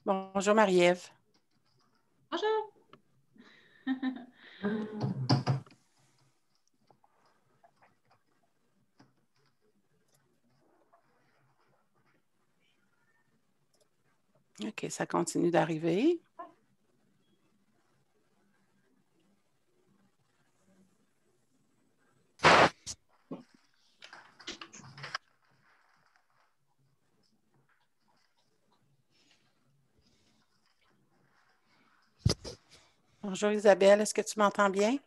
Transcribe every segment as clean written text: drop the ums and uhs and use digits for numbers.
Bonjour Marie-Ève. Bonjour. OK, ça continue d'arriver. Bonjour Isabelle, est-ce que tu m'entends bien?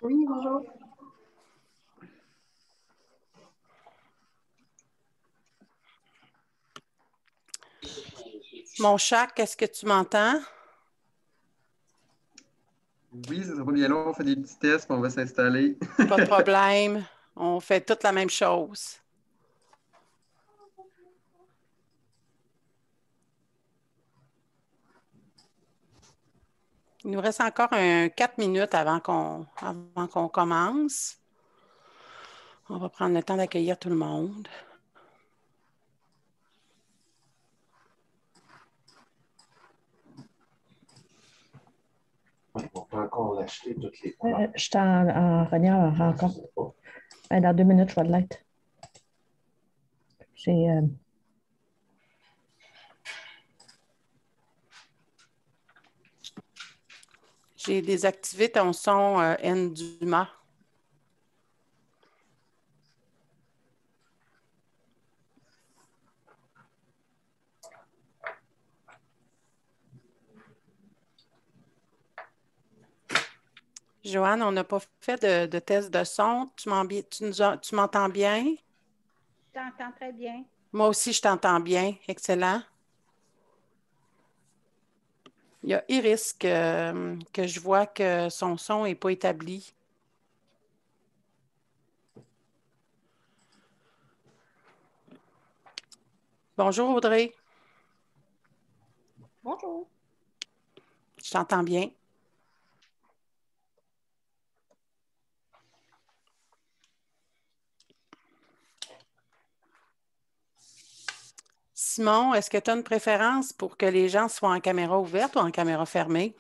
Oui, bonjour. Mon chat, est-ce que tu m'entends? Oui, ça sera pas bien long, on fait des petits tests, puis on va s'installer. Pas de problème. On fait toute la même chose. Il nous reste encore 4 minutes avant qu'on commence. On va prendre le temps d'accueillir tout le monde. On peut encore l'acheter toutes les Je suis en Renière encore. Dans 2 minutes, je vais l'être. J'ai J'ai désactivé ton son Nduma. Joanne, on n'a pas fait de test de son. Tu m'entends bien? Je t'entends très bien. Moi aussi, je t'entends bien. Excellent. Il y a Iris que je vois que son son n'est pas établi. Bonjour Audrey, Bonjour. je t'entends bien. Simon, est-ce que tu as une préférence pour que les gens soient en caméra ouverte ou en caméra fermée?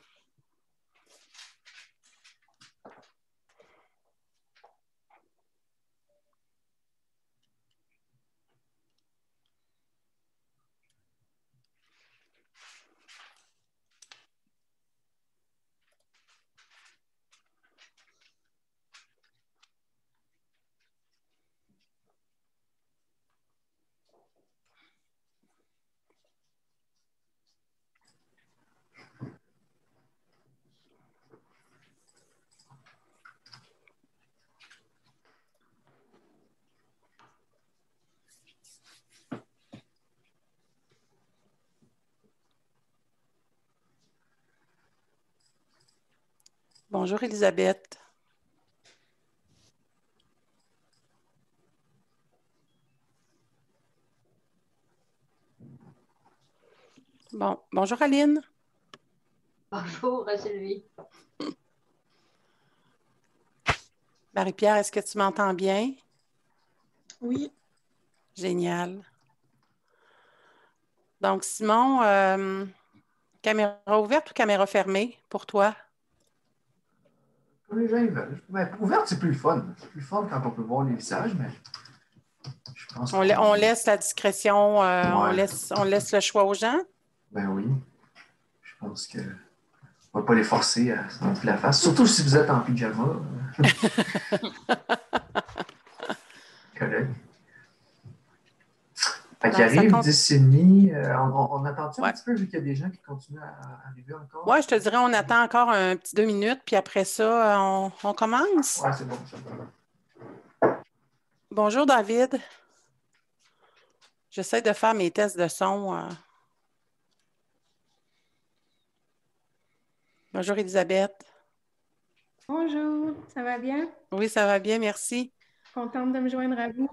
Bonjour Elisabeth. Bon, bonjour Aline. Bonjour, Sylvie. Marie-Pierre, est-ce que tu m'entends bien? Oui. Génial. Donc, Simon, caméra ouverte ou caméra fermée pour toi? Comme les gens ils veulent. Ouais, ouverte, c'est plus le fun. C'est plus le fun quand on peut voir les visages, mais je pense On laisse la discrétion, on Ouais. laisse le choix aux gens? Ben oui. Je pense que on va pas les forcer à se montrer la face. Surtout si vous êtes en pyjama. Collègue. Fait qu'il Donc, ça arrive compte. 10h30. On attend-tu un Ouais. petit peu vu qu'il y a des gens qui continuent à arriver encore? Oui, je te dirais, on attend encore un petit 2 minutes, puis après ça, on commence. Ouais, c'est bon. Ça. Bonjour David. J'essaie de faire mes tests de son. Bonjour Elisabeth. Bonjour, ça va bien? Oui, ça va bien, merci. Contente de me joindre à vous.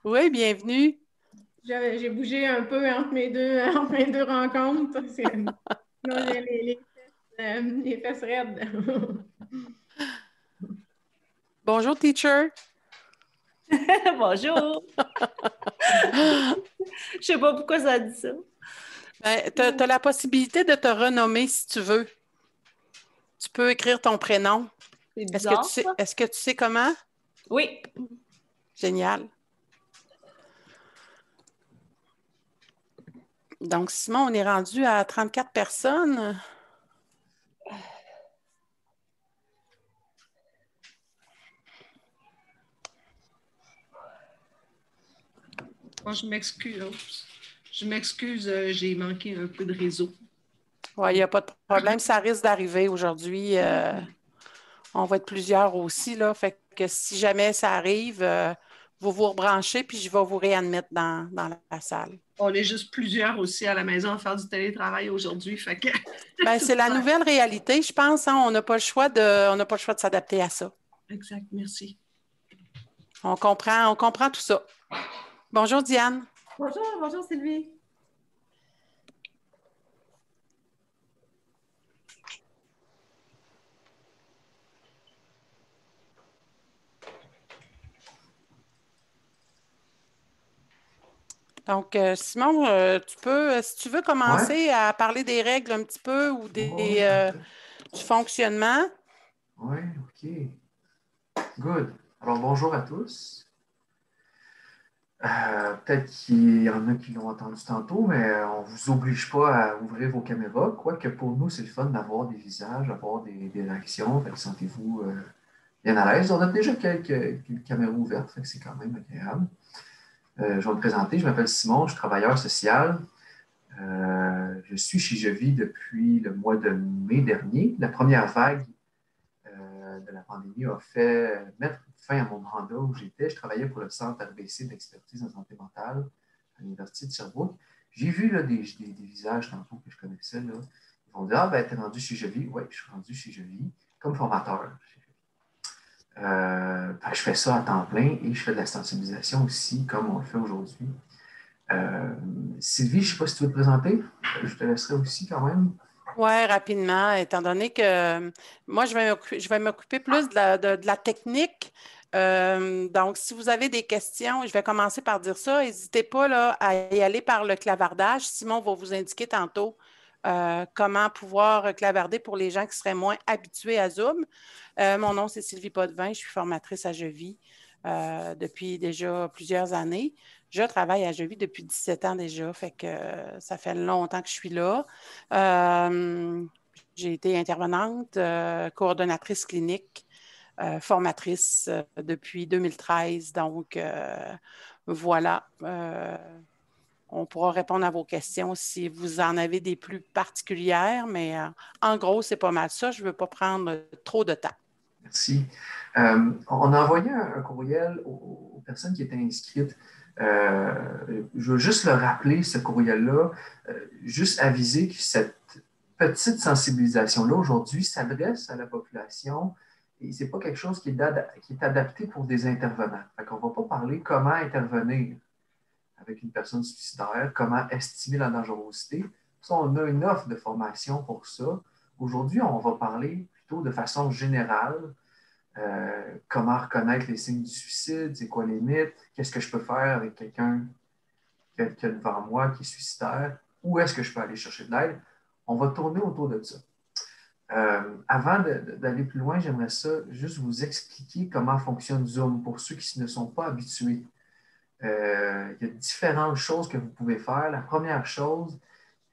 Oui, bienvenue. J'ai bougé un peu entre mes deux rencontres. Sinon, j'ai les fesses raides. Bonjour teacher. Bonjour. Je sais pas pourquoi ça dit ça. Tu as la possibilité de te renommer si tu veux. Tu peux écrire ton prénom. C'est bizarre, ça. Est-ce que tu sais comment? Oui. Génial. Donc, Simon, on est rendu à 34 personnes. Moi, je m'excuse. Je m'excuse, j'ai manqué un peu de réseau. Oui, il n'y a pas de problème. Ça risque d'arriver aujourd'hui. On va être plusieurs aussi, là. Fait que si jamais ça arrive, vous vous rebranchez, puis je vais vous réadmettre dans la salle. On est juste plusieurs aussi à la maison à faire du télétravail aujourd'hui. Fait que... Ben, c'est la nouvelle réalité, je pense. Hein? On n'a pas le choix de s'adapter à ça. Exact, merci. On comprend tout ça. Bonjour, Diane. Bonjour Sylvie. Donc, Simon, si tu veux commencer à parler des règles un petit peu ou du fonctionnement. Oui, OK. Good. Alors, bonjour à tous. Peut-être qu'il y en a qui l'ont entendu tantôt, mais on ne vous oblige pas à ouvrir vos caméras. Quoique pour nous, c'est le fun d'avoir des visages, d'avoir des réactions. Fait que sentez-vous bien à l'aise. On a déjà quelques caméras ouvertes, fait que c'est quand même agréable. Je vais me présenter. Je m'appelle Simon, je suis travailleur social. Je suis chez Je-Vis depuis le mois de mai dernier. La première vague de la pandémie a fait mettre fin à mon mandat où j'étais. Je travaillais pour le Centre RBC d'expertise en santé mentale à l'Université de Sherbrooke. J'ai vu là, des visages tantôt que je connaissais. Là. Ils vont dire, ah, ben, t'es rendu chez Je-Vis. Oui, je suis rendu chez Je-Vis comme formateur. Je fais ça à temps plein et je fais de la sensibilisation aussi, comme on le fait aujourd'hui. Sylvie, je ne sais pas si tu veux te présenter. Je te laisserai aussi quand même. Oui, rapidement, étant donné que moi, je vais m'occuper plus de la technique. Donc, si vous avez des questions, je vais commencer par dire ça. N'hésitez pas là, à y aller par le clavardage. Simon va vous indiquer tantôt comment pouvoir clavarder pour les gens qui seraient moins habitués à Zoom. Mon nom, c'est Sylvie Potvin. Je suis formatrice à Je-Vis depuis déjà plusieurs années. Je travaille à Je-Vis depuis 17 ans déjà, fait que ça fait longtemps que je suis là. J'ai été intervenante, coordonnatrice clinique, formatrice depuis 2013. Donc, voilà. On pourra répondre à vos questions si vous en avez des plus particulières, mais en gros, c'est pas mal ça. Je ne veux pas prendre trop de temps. Merci. On a envoyé un courriel aux personnes qui étaient inscrites. Je veux juste le rappeler, ce courriel-là, juste aviser que cette petite sensibilisation-là, aujourd'hui, s'adresse à la population et ce n'est pas quelque chose qui est adapté pour des intervenants. On ne va pas parler comment intervenir avec une personne suicidaire, comment estimer la dangerosité. Ça, on a une offre de formation pour ça. Aujourd'hui, on va parler plutôt de façon générale. Comment reconnaître les signes du suicide, c'est quoi les mythes, qu'est-ce que je peux faire avec quelqu'un qui est devant moi, qui est suicidaire, où est-ce que je peux aller chercher de l'aide. On va tourner autour de ça. Avant d'aller plus loin, j'aimerais ça juste vous expliquer comment fonctionne Zoom pour ceux qui ne sont pas habitués. Il y a différentes choses que vous pouvez faire. La première chose,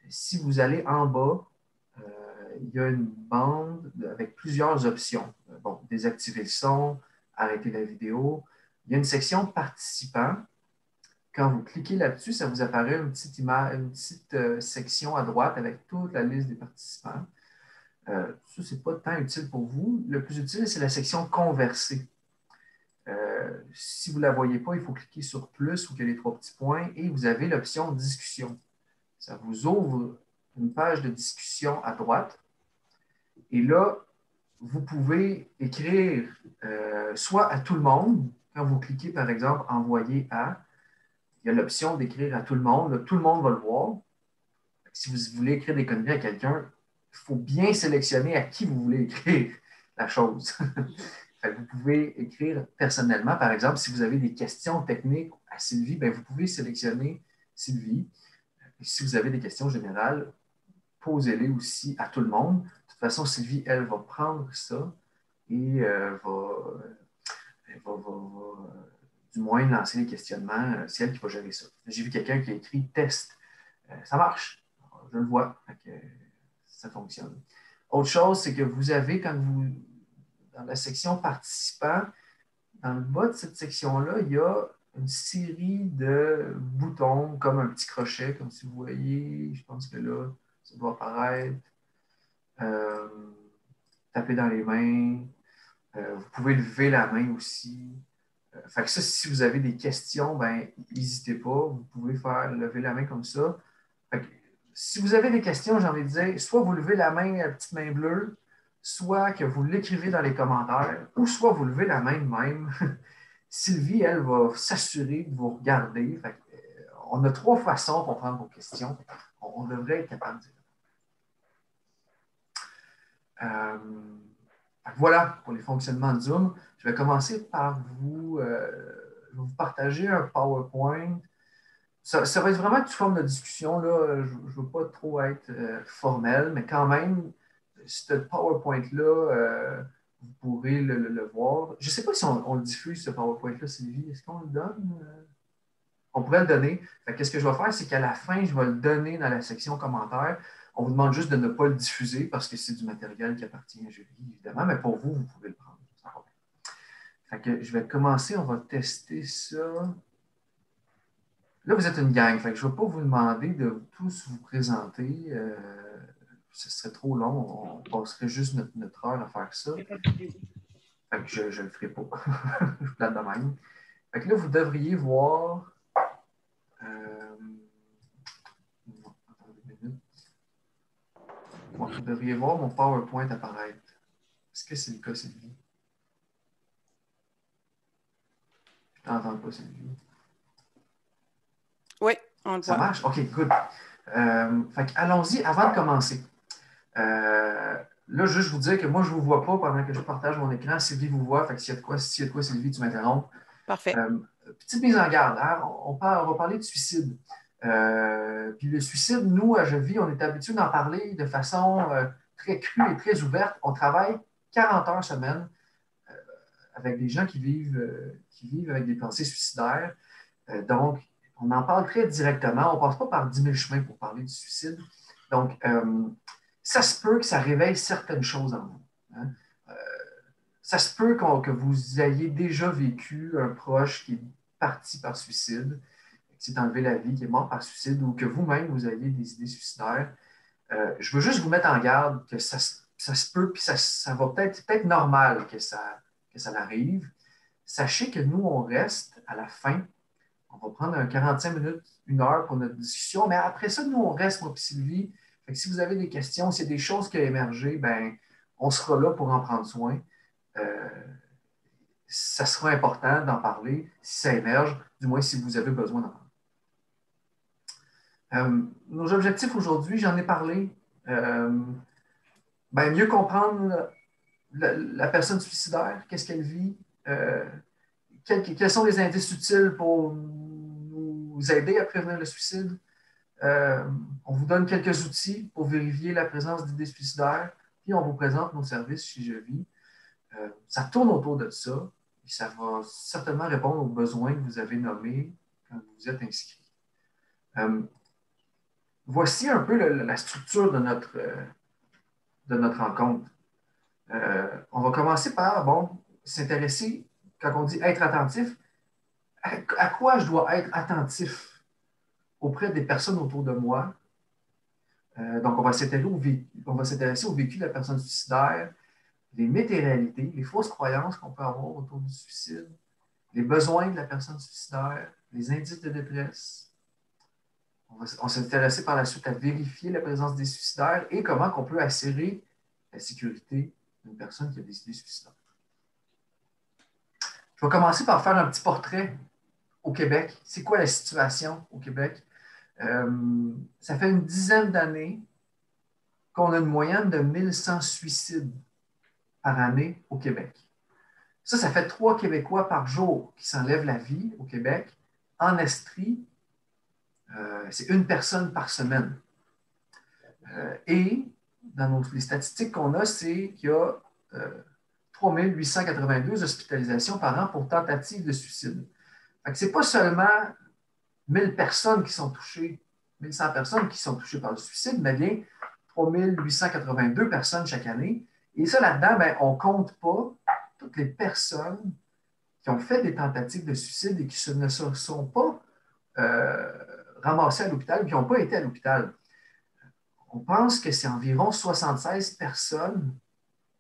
si vous allez en bas, il y a une bande avec plusieurs options. Bon, désactiver le son, arrêter la vidéo. Il y a une section participants. Quand vous cliquez là-dessus, ça vous apparaît une petite section à droite avec toute la liste des participants. Ça, ce n'est pas tant utile pour vous. Le plus utile, c'est la section converser. Si vous ne la voyez pas, il faut cliquer sur plus ou qu'il y a les 3 petits points et vous avez l'option discussion. Ça vous ouvre une page de discussion à droite. Et là, vous pouvez écrire soit à tout le monde, quand vous cliquez par exemple envoyer à, il y a l'option d'écrire à tout le monde. Là, tout le monde va le voir. Si vous voulez écrire des conneries à quelqu'un, il faut bien sélectionner à qui vous voulez écrire la chose. Vous pouvez écrire personnellement, par exemple, si vous avez des questions techniques à Sylvie, bien, vous pouvez sélectionner Sylvie. Et si vous avez des questions générales, posez-les aussi à tout le monde. De toute façon, Sylvie, elle, va prendre ça et va du moins lancer les questionnements. C'est elle qui va gérer ça. J'ai vu quelqu'un qui a écrit test. Ça marche. Je le vois. Ça fonctionne. Autre chose, c'est que vous avez, dans la section participants, dans le bas de cette section-là, il y a une série de boutons, comme un petit crochet, comme si vous voyez. Je pense que là, ça doit apparaître. Taper dans les mains. Vous pouvez lever la main aussi. Fait que ça, si vous avez des questions, ben, n'hésitez pas. Vous pouvez faire lever la main comme ça. Fait que, si vous avez des questions, j'ai envie de dire, soit vous levez la main, la petite main bleue, soit que vous l'écrivez dans les commentaires, ou soit vous levez la main de même. Sylvie, elle, va s'assurer de vous regarder. Fait que, on a 3 façons pour prendre vos questions. On devrait être capable de dire. Voilà pour les fonctionnements de Zoom. Je vais commencer par vous partager un PowerPoint. Ça va être vraiment sous forme de discussion. Là. Je ne veux pas trop être formel, mais quand même, ce PowerPoint-là, vous pourrez le voir. Je ne sais pas si on le diffuse, ce PowerPoint-là, Sylvie. Est-ce qu'on le donne? On pourrait le donner. Qu'est-ce que je vais faire, c'est qu'à la fin, je vais le donner dans la section commentaires. On vous demande juste de ne pas le diffuser parce que c'est du matériel qui appartient à Julie, évidemment, mais pour vous, vous pouvez le prendre. Fait que je vais commencer, on va tester ça. Là, vous êtes une gang, fait que je ne vais pas vous demander de tous vous présenter. Ce serait trop long, on passerait juste notre heure à faire ça. Fait que je ne le ferai pas. Je plane de même. Fait que là, vous devriez voir. Vous devriez voir mon PowerPoint apparaître. Est-ce que c'est le cas, Sylvie? Je ne t'entends pas, Sylvie. Oui, on le voit. Ça marche? OK, good. Allons-y avant de commencer. Là, juste vous dire que moi, je ne vous vois pas pendant que je partage mon écran. Sylvie vous voit. Fait que s'il y a de quoi, Sylvie, tu m'interromps. Parfait. Petite mise en garde. Hein? On va parler de suicide. Puis le suicide, nous, à Jevie, on est habitué d'en parler de façon très crue et très ouverte. On travaille 40 heures semaine avec des gens qui vivent avec des pensées suicidaires. Donc, on en parle très directement. On ne passe pas par 10 000 chemins pour parler du suicide. Donc, ça se peut que ça réveille certaines choses en vous. Hein? Ça se peut que vous ayez déjà vécu un proche qui est parti par suicide, qui s'est enlevé la vie, qui est mort par suicide, ou que vous-même, vous ayez des idées suicidaires. Je veux juste vous mettre en garde que ça se peut, puis ça va peut-être normal que ça arrive. Sachez que nous, on reste à la fin. On va prendre un 45 minutes, 1 heure pour notre discussion, mais après ça, nous, on reste, moi et Sylvie. Fait que si vous avez des questions, s'il y a des choses qui ont émergé, ben, on sera là pour en prendre soin. Ça sera important d'en parler si ça émerge, du moins si vous avez besoin d'en parler. Nos objectifs aujourd'hui, j'en ai parlé. Mieux comprendre la personne suicidaire, qu'est-ce qu'elle vit, quels sont les indices utiles pour nous aider à prévenir le suicide. On vous donne quelques outils pour vérifier la présence d'idées suicidaires, puis on vous présente nos services chez Jevie. Ça tourne autour de ça, et ça va certainement répondre aux besoins que vous avez nommés quand vous vous êtes inscrit. Voici un peu la structure de notre rencontre. On va commencer par s'intéresser, quand on dit être attentif, à quoi je dois être attentif auprès des personnes autour de moi. Donc, on va s'intéresser au vécu de la personne suicidaire, les mythes et réalités, les fausses croyances qu'on peut avoir autour du suicide, les besoins de la personne suicidaire, les indices de détresse. On va s'intéresser par la suite à vérifier la présence des suicidaires et comment on peut assurer la sécurité d'une personne qui a des idées suicidaires. Je vais commencer par faire un petit portrait au Québec. C'est quoi la situation au Québec? Ça fait une dizaine d'années qu'on a une moyenne de 1100 suicides par année au Québec. Ça fait 3 Québécois par jour qui s'enlèvent la vie au Québec. En Estrie, C'est une personne par semaine. Et dans les statistiques qu'on a, c'est qu'il y a 3882 hospitalisations par an pour tentative de suicide. Ce n'est pas seulement 1000 personnes qui sont touchées, 1100 personnes qui sont touchées par le suicide, mais bien 3882 personnes chaque année. Et ça, là-dedans, on ne compte pas toutes les personnes qui ont fait des tentatives de suicide et qui ne se sont pas ramassées à l'hôpital, qui n'ont pas été à l'hôpital. On pense que c'est environ 76 personnes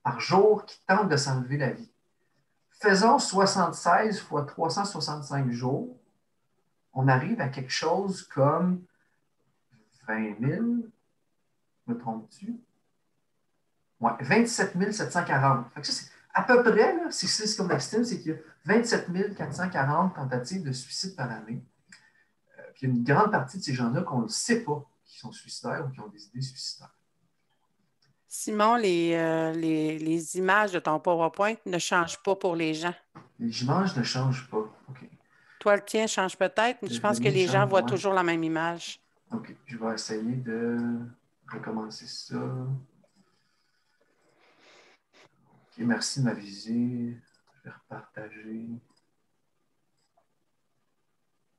par jour qui tentent de s'enlever la vie. Faisons 76 fois 365 jours, on arrive à quelque chose comme 20 000, me trompes-tu? Ouais, 27 740. Ça, c'est à peu près, là, c'est ce qu'on estime, c'est qu'il y a 27 440 tentatives de suicide par année. Puis il y a une grande partie de ces gens-là qu'on ne sait pas qui sont suicidaires ou qui ont des idées suicidaires. Simon, les images de ton PowerPoint ne changent pas pour les gens. Les images ne changent pas. OK. Toi, le tien change peut-être, mais je pense que les gens voient toujours la même image. OK. Je vais essayer de recommencer ça. OK. Merci de m'aviser. Je vais repartager.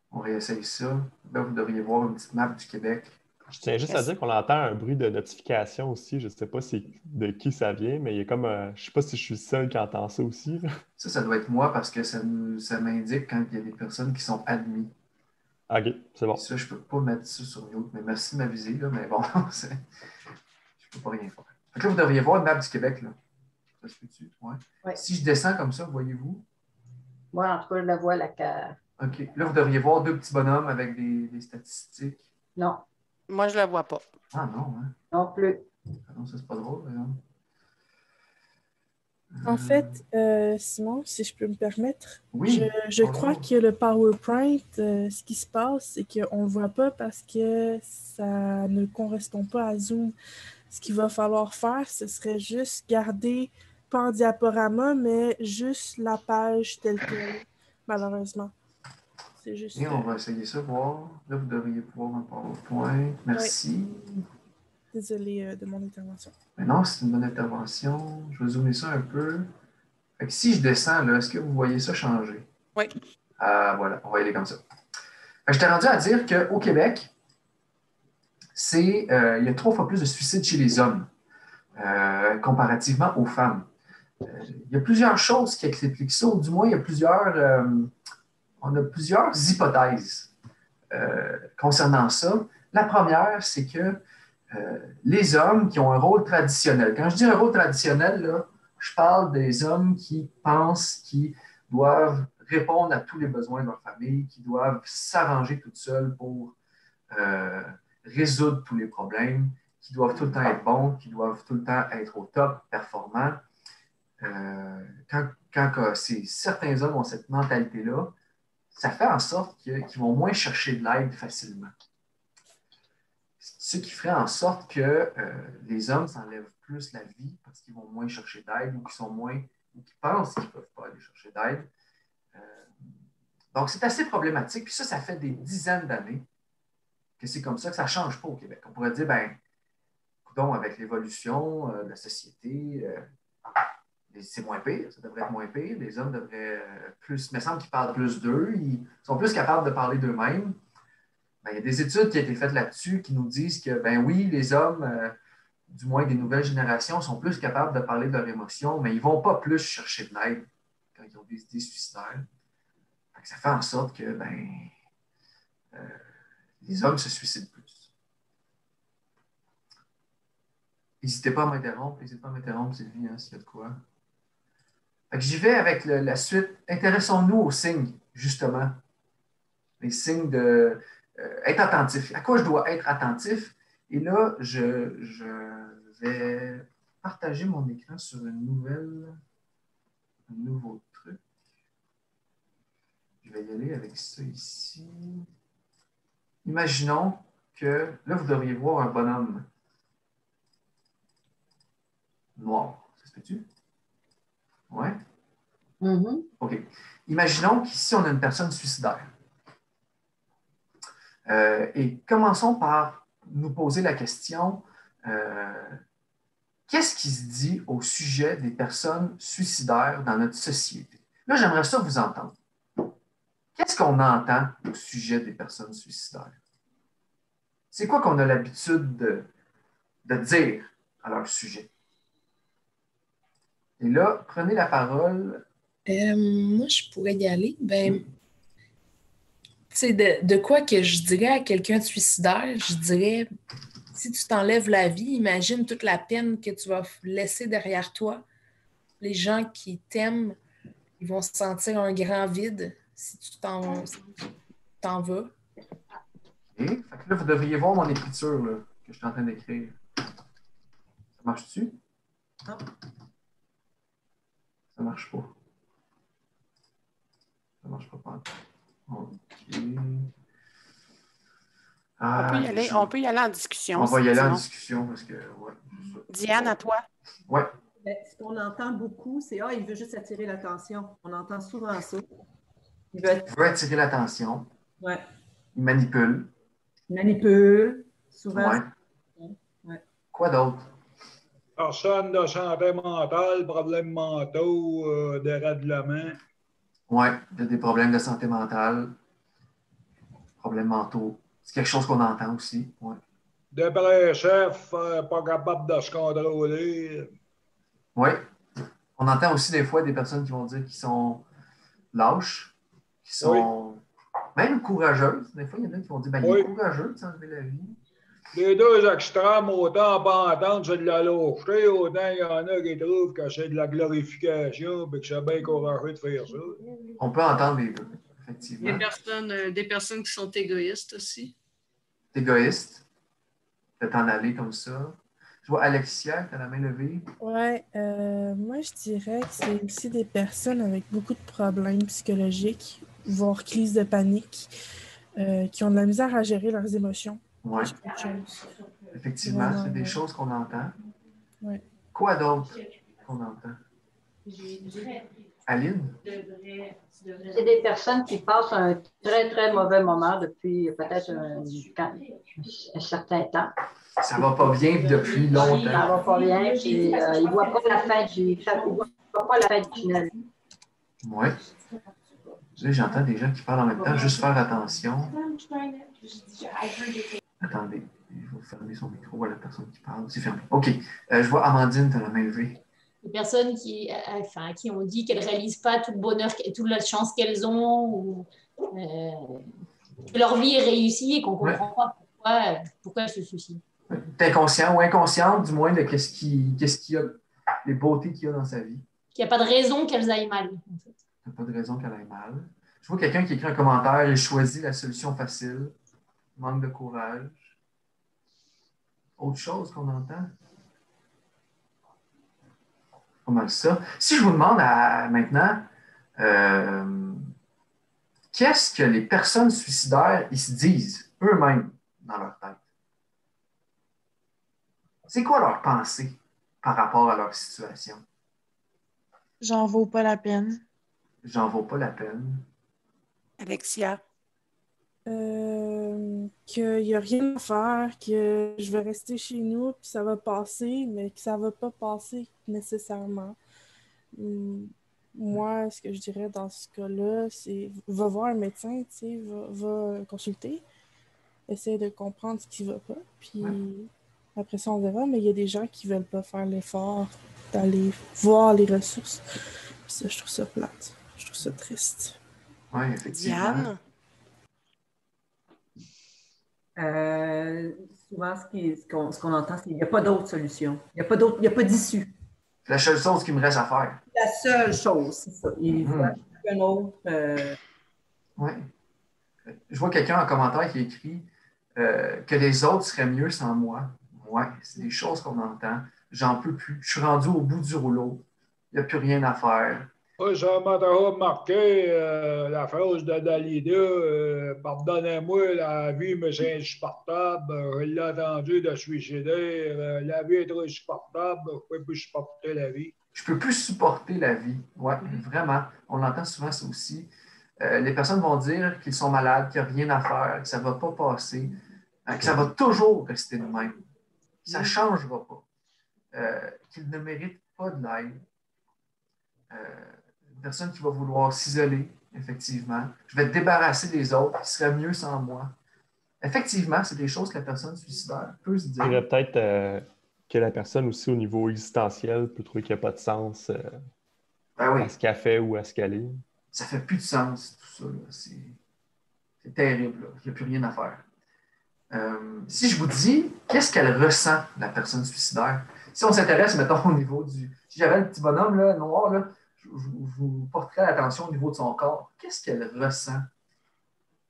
On réessaye ça. Là, vous devriez voir une petite map du Québec. Je tiens juste à dire qu'on entend un bruit de notification aussi. Je ne sais pas de qui ça vient, mais il y a comme je ne sais pas si je suis le seul qui entend ça aussi. Ça doit être moi parce que ça m'indique quand il y a des personnes qui sont admises. OK, c'est bon. Ça, je ne peux pas mettre ça sur mute, mais merci de m'aviser, là, mais bon, je ne peux pas rien faire. Donc là, vous devriez voir une map du Québec. Là. Ça se peut-tu? Ouais. Ouais. Si je descends comme ça, voyez-vous? Moi, en tout cas, je la vois, la carte. OK. Là, vous devriez voir deux petits bonhommes avec des statistiques. Non. Moi, je ne la vois pas. Ah non, hein? Non plus. Ah non, ça, c'est pas drôle, par exemple. En fait, Simon, si je peux me permettre, oui, je crois que le PowerPoint, ce qui se passe, c'est qu'on ne le voit pas parce que ça ne correspond pas à Zoom. Ce qu'il va falloir faire, ce serait juste garder, pas en diaporama, mais juste la page telle qu'elle, malheureusement. C'est juste... Et on va essayer ça, voir. Là, vous devriez pouvoir un PowerPoint. Merci. Oui. Désolée de mon intervention. Mais non, c'est une bonne intervention. Je vais zoomer ça un peu. Fait que si je descends, là, est-ce que vous voyez ça changer? Oui. Ah, voilà, on va y aller comme ça. Fait que je t'ai rendu à dire qu'au Québec, il y a 3 fois plus de suicides chez les hommes comparativement aux femmes. Il y a plusieurs choses qui expliquent ça, ou du moins, on a plusieurs hypothèses concernant ça. La première, c'est que les hommes qui ont un rôle traditionnel. Quand je dis un rôle traditionnel, là, je parle des hommes qui pensent qu'ils doivent répondre à tous les besoins de leur famille, qui doivent s'arranger toutes seuls pour résoudre tous les problèmes, qui doivent tout le temps être bons, qui doivent tout le temps être au top, performants. Quand certains hommes ont cette mentalité-là, ça fait en sorte qu'ils vont moins chercher de l'aide facilement. Ce qui ferait en sorte que les hommes s'enlèvent plus la vie parce qu'ils vont moins chercher d'aide ou qu'ils pensent qu'ils ne peuvent pas aller chercher d'aide. Donc, c'est assez problématique. Puis ça fait des dizaines d'années que c'est comme ça, que ça ne change pas au Québec. On pourrait dire, coudonc, avec l'évolution de la société, c'est moins pire, ça devrait être moins pire. Les hommes devraient plus, il me semble qu'ils parlent plus d'eux, ils sont plus capables de parler d'eux-mêmes. Il y a des études qui ont été faites là-dessus qui nous disent que, oui, les hommes, du moins des nouvelles générations, sont plus capables de parler de leurs émotions, mais ils ne vont pas plus chercher de l'aide quand ils ont des idées suicidaires. Ça fait en sorte que, les hommes se suicident plus. N'hésitez pas à m'interrompre, Sylvie, s'il y a de quoi. J'y vais avec la suite. Intéressons-nous aux signes, justement. Les signes de... être attentif. À quoi je dois être attentif? Et là, je vais partager mon écran sur un nouveau truc. Je vais y aller avec ça ici. Imaginons que, là, vous devriez voir un bonhomme noir. Ça se peut-tu? Oui? Mm-hmm. OK. Imaginons qu'ici, on a une personne suicidaire. Et commençons par nous poser la question, qu'est-ce qui se dit au sujet des personnes suicidaires dans notre société? Là, j'aimerais ça vous entendre. Qu'est-ce qu'on entend au sujet des personnes suicidaires? C'est quoi qu'on a l'habitude de dire à leur sujet? Et là, prenez la parole. Moi, je pourrais y aller. Tu sais, de quoi que je dirais à quelqu'un de suicidaire, je dirais, si tu t'enlèves la vie, imagine toute la peine que tu vas laisser derrière toi. Les gens qui t'aiment, ils vont sentir un grand vide si tu t'en vas. Et, fait que là, vous devriez voir mon écriture là, que je suis en train d'écrire. Ça marche-tu? Non. Ça marche pas. Ça marche pas. OK. On peut y aller en discussion. On va y aller en discussion parce que, ouais. Diane, à toi. Ouais. Ce qu'on entend beaucoup, c'est « Ah, il veut juste attirer l'attention ». On entend souvent ça. Il veut attirer l'attention. Ouais. Il manipule. Il manipule. Souvent. Ouais. Ouais. Quoi d'autre? Personne de santé mentale, problèmes mentaux, dérèglement. Oui, il y a des problèmes de santé mentale, problèmes mentaux. C'est quelque chose qu'on entend aussi. Ouais. Dépressif, pas capable de se contrôler. Oui. On entend aussi des fois des personnes qui vont dire qu'ils sont lâches, qui sont même courageuses. Des fois, il y en a qui vont dire il est courageux de s'enlever la vie. Les deux extrêmes, autant pas entendre c'est de la lâcheté, autant il y en a qui trouvent que c'est de la glorification et que c'est bien courageux de faire ça. On peut entendre les deux, effectivement. Des personnes qui sont égoïstes aussi. Égoïstes, de t'en aller comme ça. Je vois Alexia, tu as la main levée. Ouais, moi je dirais que c'est aussi des personnes avec beaucoup de problèmes psychologiques, voire crise de panique, qui ont de la misère à gérer leurs émotions. Oui. Effectivement, vraiment, c'est des choses qu'on entend. Ouais. Quoi d'autre qu'on entend? Aline? C'est des personnes qui passent un très, très mauvais moment depuis peut-être un certain temps. Ça va pas bien depuis longtemps. Ça va pas bien, puis ils ne voient pas la fin du tunnel. Oui. Là, j'entends des gens qui parlent en même temps. Juste faire attention. Attendez, il faut fermer son micro à la personne qui parle. C'est fermé. OK. Je vois Amandine, tu as la main levée. Les personnes qui ont dit qu'elles ne réalisent pas tout le bonheur, toute la chance qu'elles ont, ou que leur vie est réussie et qu'on ne comprend pas pourquoi elles se suicident. Tu es inconscient ou inconsciente, du moins, de qu'est-ce qu'il y a, les beautés qu'il y a dans sa vie. Qu'il n'y a pas de raison qu'elles aillent mal. En fait. Il n'y a pas de raison qu'elle aille mal. Je vois quelqu'un qui écrit un commentaire, il choisit la solution facile, manque de courage. Autre chose qu'on entend? Pas mal ça. Si je vous demande maintenant, qu'est-ce que les personnes suicidaires ils se disent eux-mêmes dans leur tête? C'est quoi leur pensée par rapport à leur situation? J'en vaux pas la peine. J'en vaux pas la peine. Alexia? Qu'il n'y a rien à faire, que je vais rester chez nous, puis ça va passer, mais que ça ne va pas passer nécessairement. Moi, ce que je dirais dans ce cas-là, c'est va voir un médecin, tu sais, va consulter, essayer de comprendre ce qui ne va pas, puis après ça, on verra, mais il y a des gens qui ne veulent pas faire l'effort d'aller voir les ressources. Puis ça, je trouve ça plate. Je trouve ça triste. Oui, effectivement. Diane? Souvent, ce qu'on entend, c'est qu'il n'y a pas d'autre solution. Il n'y a pas d'issue. C'est la seule chose qui me reste à faire. La seule chose, c'est ça. Il faut un autre. Oui. Je vois quelqu'un en commentaire qui écrit que les autres seraient mieux sans moi. Oui, c'est des choses qu'on entend. J'en peux plus. Je suis rendu au bout du rouleau. Il n'y a plus rien à faire. Oui, ça m'a remarqué la phrase de Dalida, pardonnez-moi, la vie me c'est insupportable, je l'ai entendu de suicider, la vie est trop insupportable, je ne peux plus supporter la vie. Je ne peux plus supporter la vie. Oui, vraiment. On entend souvent ça aussi. les personnes vont dire qu'ils sont malades, qu'il n'y a rien à faire, que ça ne va pas passer, que ça va toujours rester de même, que ça ne changera pas, qu'ils ne méritent pas de l'aide. Une personne qui va vouloir s'isoler, effectivement. Je vais te débarrasser des autres, il serait mieux sans moi. Effectivement, c'est des choses que la personne suicidaire peut se dire. Il faudrait peut-être que la personne aussi, au niveau existentiel, peut trouver qu'il n'y a pas de sens à ce qu'elle fait ou à ce qu'elle est. Ça ne fait plus de sens, tout ça. C'est terrible. Là. Il n'y a plus rien à faire. Si je vous dis, qu'est-ce qu'elle ressent, la personne suicidaire? Si on s'intéresse, mettons, au niveau du... Si j'avais le petit bonhomme là, noir, là, je vous porterais l'attention au niveau de son corps. Qu'est-ce qu'elle ressent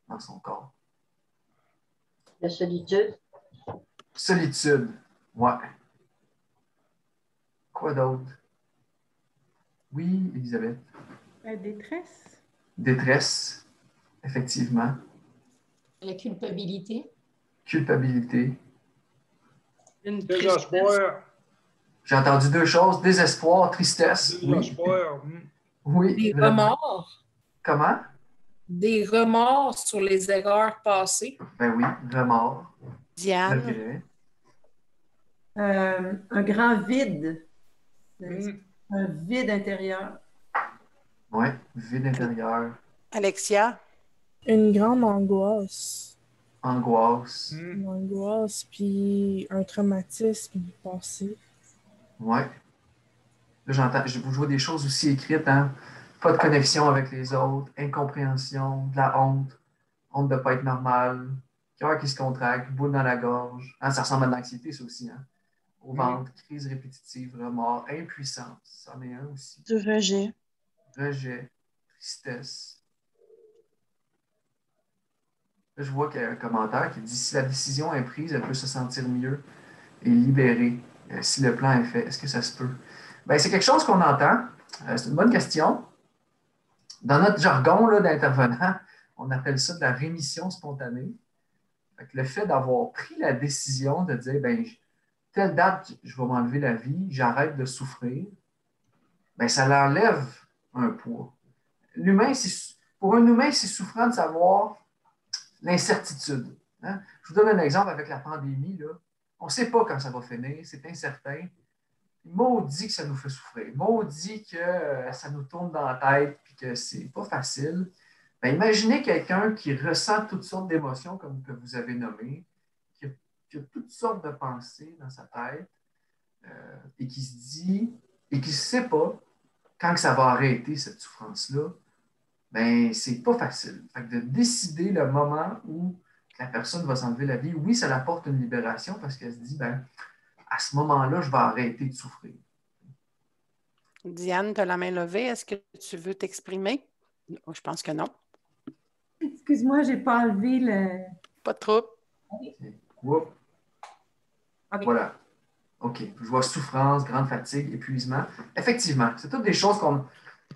dans son corps? La solitude. Solitude, ouais. Quoi d'autre? Oui, Elisabeth. La détresse. Détresse, effectivement. La culpabilité. Culpabilité. Une Désespoir. J'ai entendu deux choses, désespoir, tristesse. Désespoir. Oui. Des Vraiment. remords. Comment? Des remords sur les erreurs passées. Ben oui, remords. Diane. Regret. Un grand vide. Un vide intérieur. Oui, vide intérieur. Alexia. Une grande angoisse. Angoisse. Une angoisse, puis un traumatisme passé. Oui. Là, je vous vois des choses aussi écrites, hein? Pas de connexion avec les autres, incompréhension, de la honte de ne pas être normal, cœur qui se contracte, boule dans la gorge. Hein, ça ressemble à de l'anxiété, ça aussi. Hein? Au ventre, crise répétitive, remords, impuissance. Ça en est un aussi. Du rejet. Rejet, tristesse. Là, je vois qu'il y a un commentaire qui dit « Si la décision est prise, elle peut se sentir mieux et libérée. Si le plan est fait, est-ce que ça se peut? » Bien, c'est quelque chose qu'on entend. C'est une bonne question. Dans notre jargon là, d'intervenant, on appelle ça de la rémission spontanée. Fait que le fait d'avoir pris la décision de dire ben, telle date, je vais m'enlever la vie, j'arrête de souffrir, bien, ça l'enlève un poids. Pour un humain, c'est souffrant de savoir l'incertitude. Hein? Je vous donne un exemple avec la pandémie. Là. On ne sait pas quand ça va finir, c'est incertain. Maudit que ça nous fait souffrir. Maudit que ça nous tourne dans la tête et que c'est pas facile. Bien, imaginez quelqu'un qui ressent toutes sortes d'émotions, comme que vous avez nommé, qui a toutes sortes de pensées dans sa tête et qui se dit, et qui ne sait pas quand que ça va arrêter cette souffrance-là. Bien, c'est pas facile. Fait que de décider le moment où la personne va s'enlever la vie, oui, ça l'apporte une libération parce qu'elle se dit, ben, à ce moment-là, je vais arrêter de souffrir. Diane, tu as la main levée. Est-ce que tu veux t'exprimer? Je pense que non. Excuse-moi, je n'ai pas enlevé le... Pas de trouble. Okay. Voilà. OK. Je vois souffrance, grande fatigue, épuisement. Effectivement, c'est toutes des choses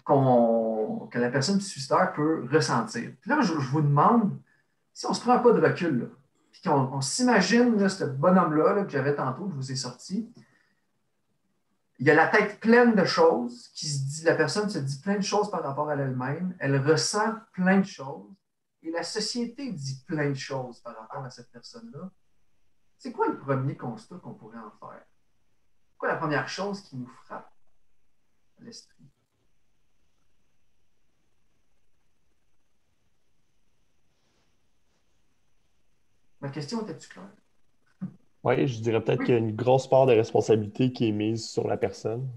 que la personne suicidaire peut ressentir. Puis là, je vous demande, si on se prend un pas de recul, là, puis qu'on s'imagine là, ce bonhomme-là là, que j'avais tantôt, que je vous ai sorti, il a la tête pleine de choses, la personne se dit plein de choses par rapport à elle-même, elle ressent plein de choses, et la société dit plein de choses par rapport à cette personne-là. C'est quoi le premier constat qu'on pourrait en faire? C'est quoi la première chose qui nous frappe à l'esprit? Ma question était-tu claire? Oui, je dirais peut-être qu'il y a une grosse part de responsabilité qui est mise sur la personne.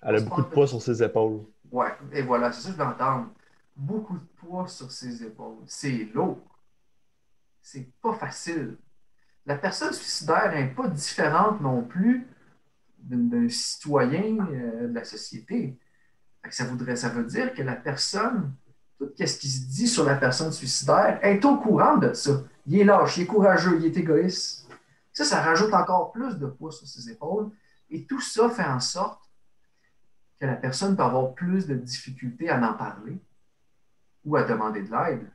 Elle a beaucoup de poids sur ses épaules. Oui, et voilà, c'est ça que je veux entendre. Beaucoup de poids sur ses épaules. C'est lourd. C'est pas facile. La personne suicidaire n'est pas différente non plus d'un citoyen de la société. Ça veut dire que la personne, tout ce qui se dit sur la personne suicidaire, est au courant de ça. Il est lâche, il est courageux, il est égoïste. Ça rajoute encore plus de poids sur ses épaules. Et tout ça fait en sorte que la personne peut avoir plus de difficultés à en parler ou à demander de l'aide.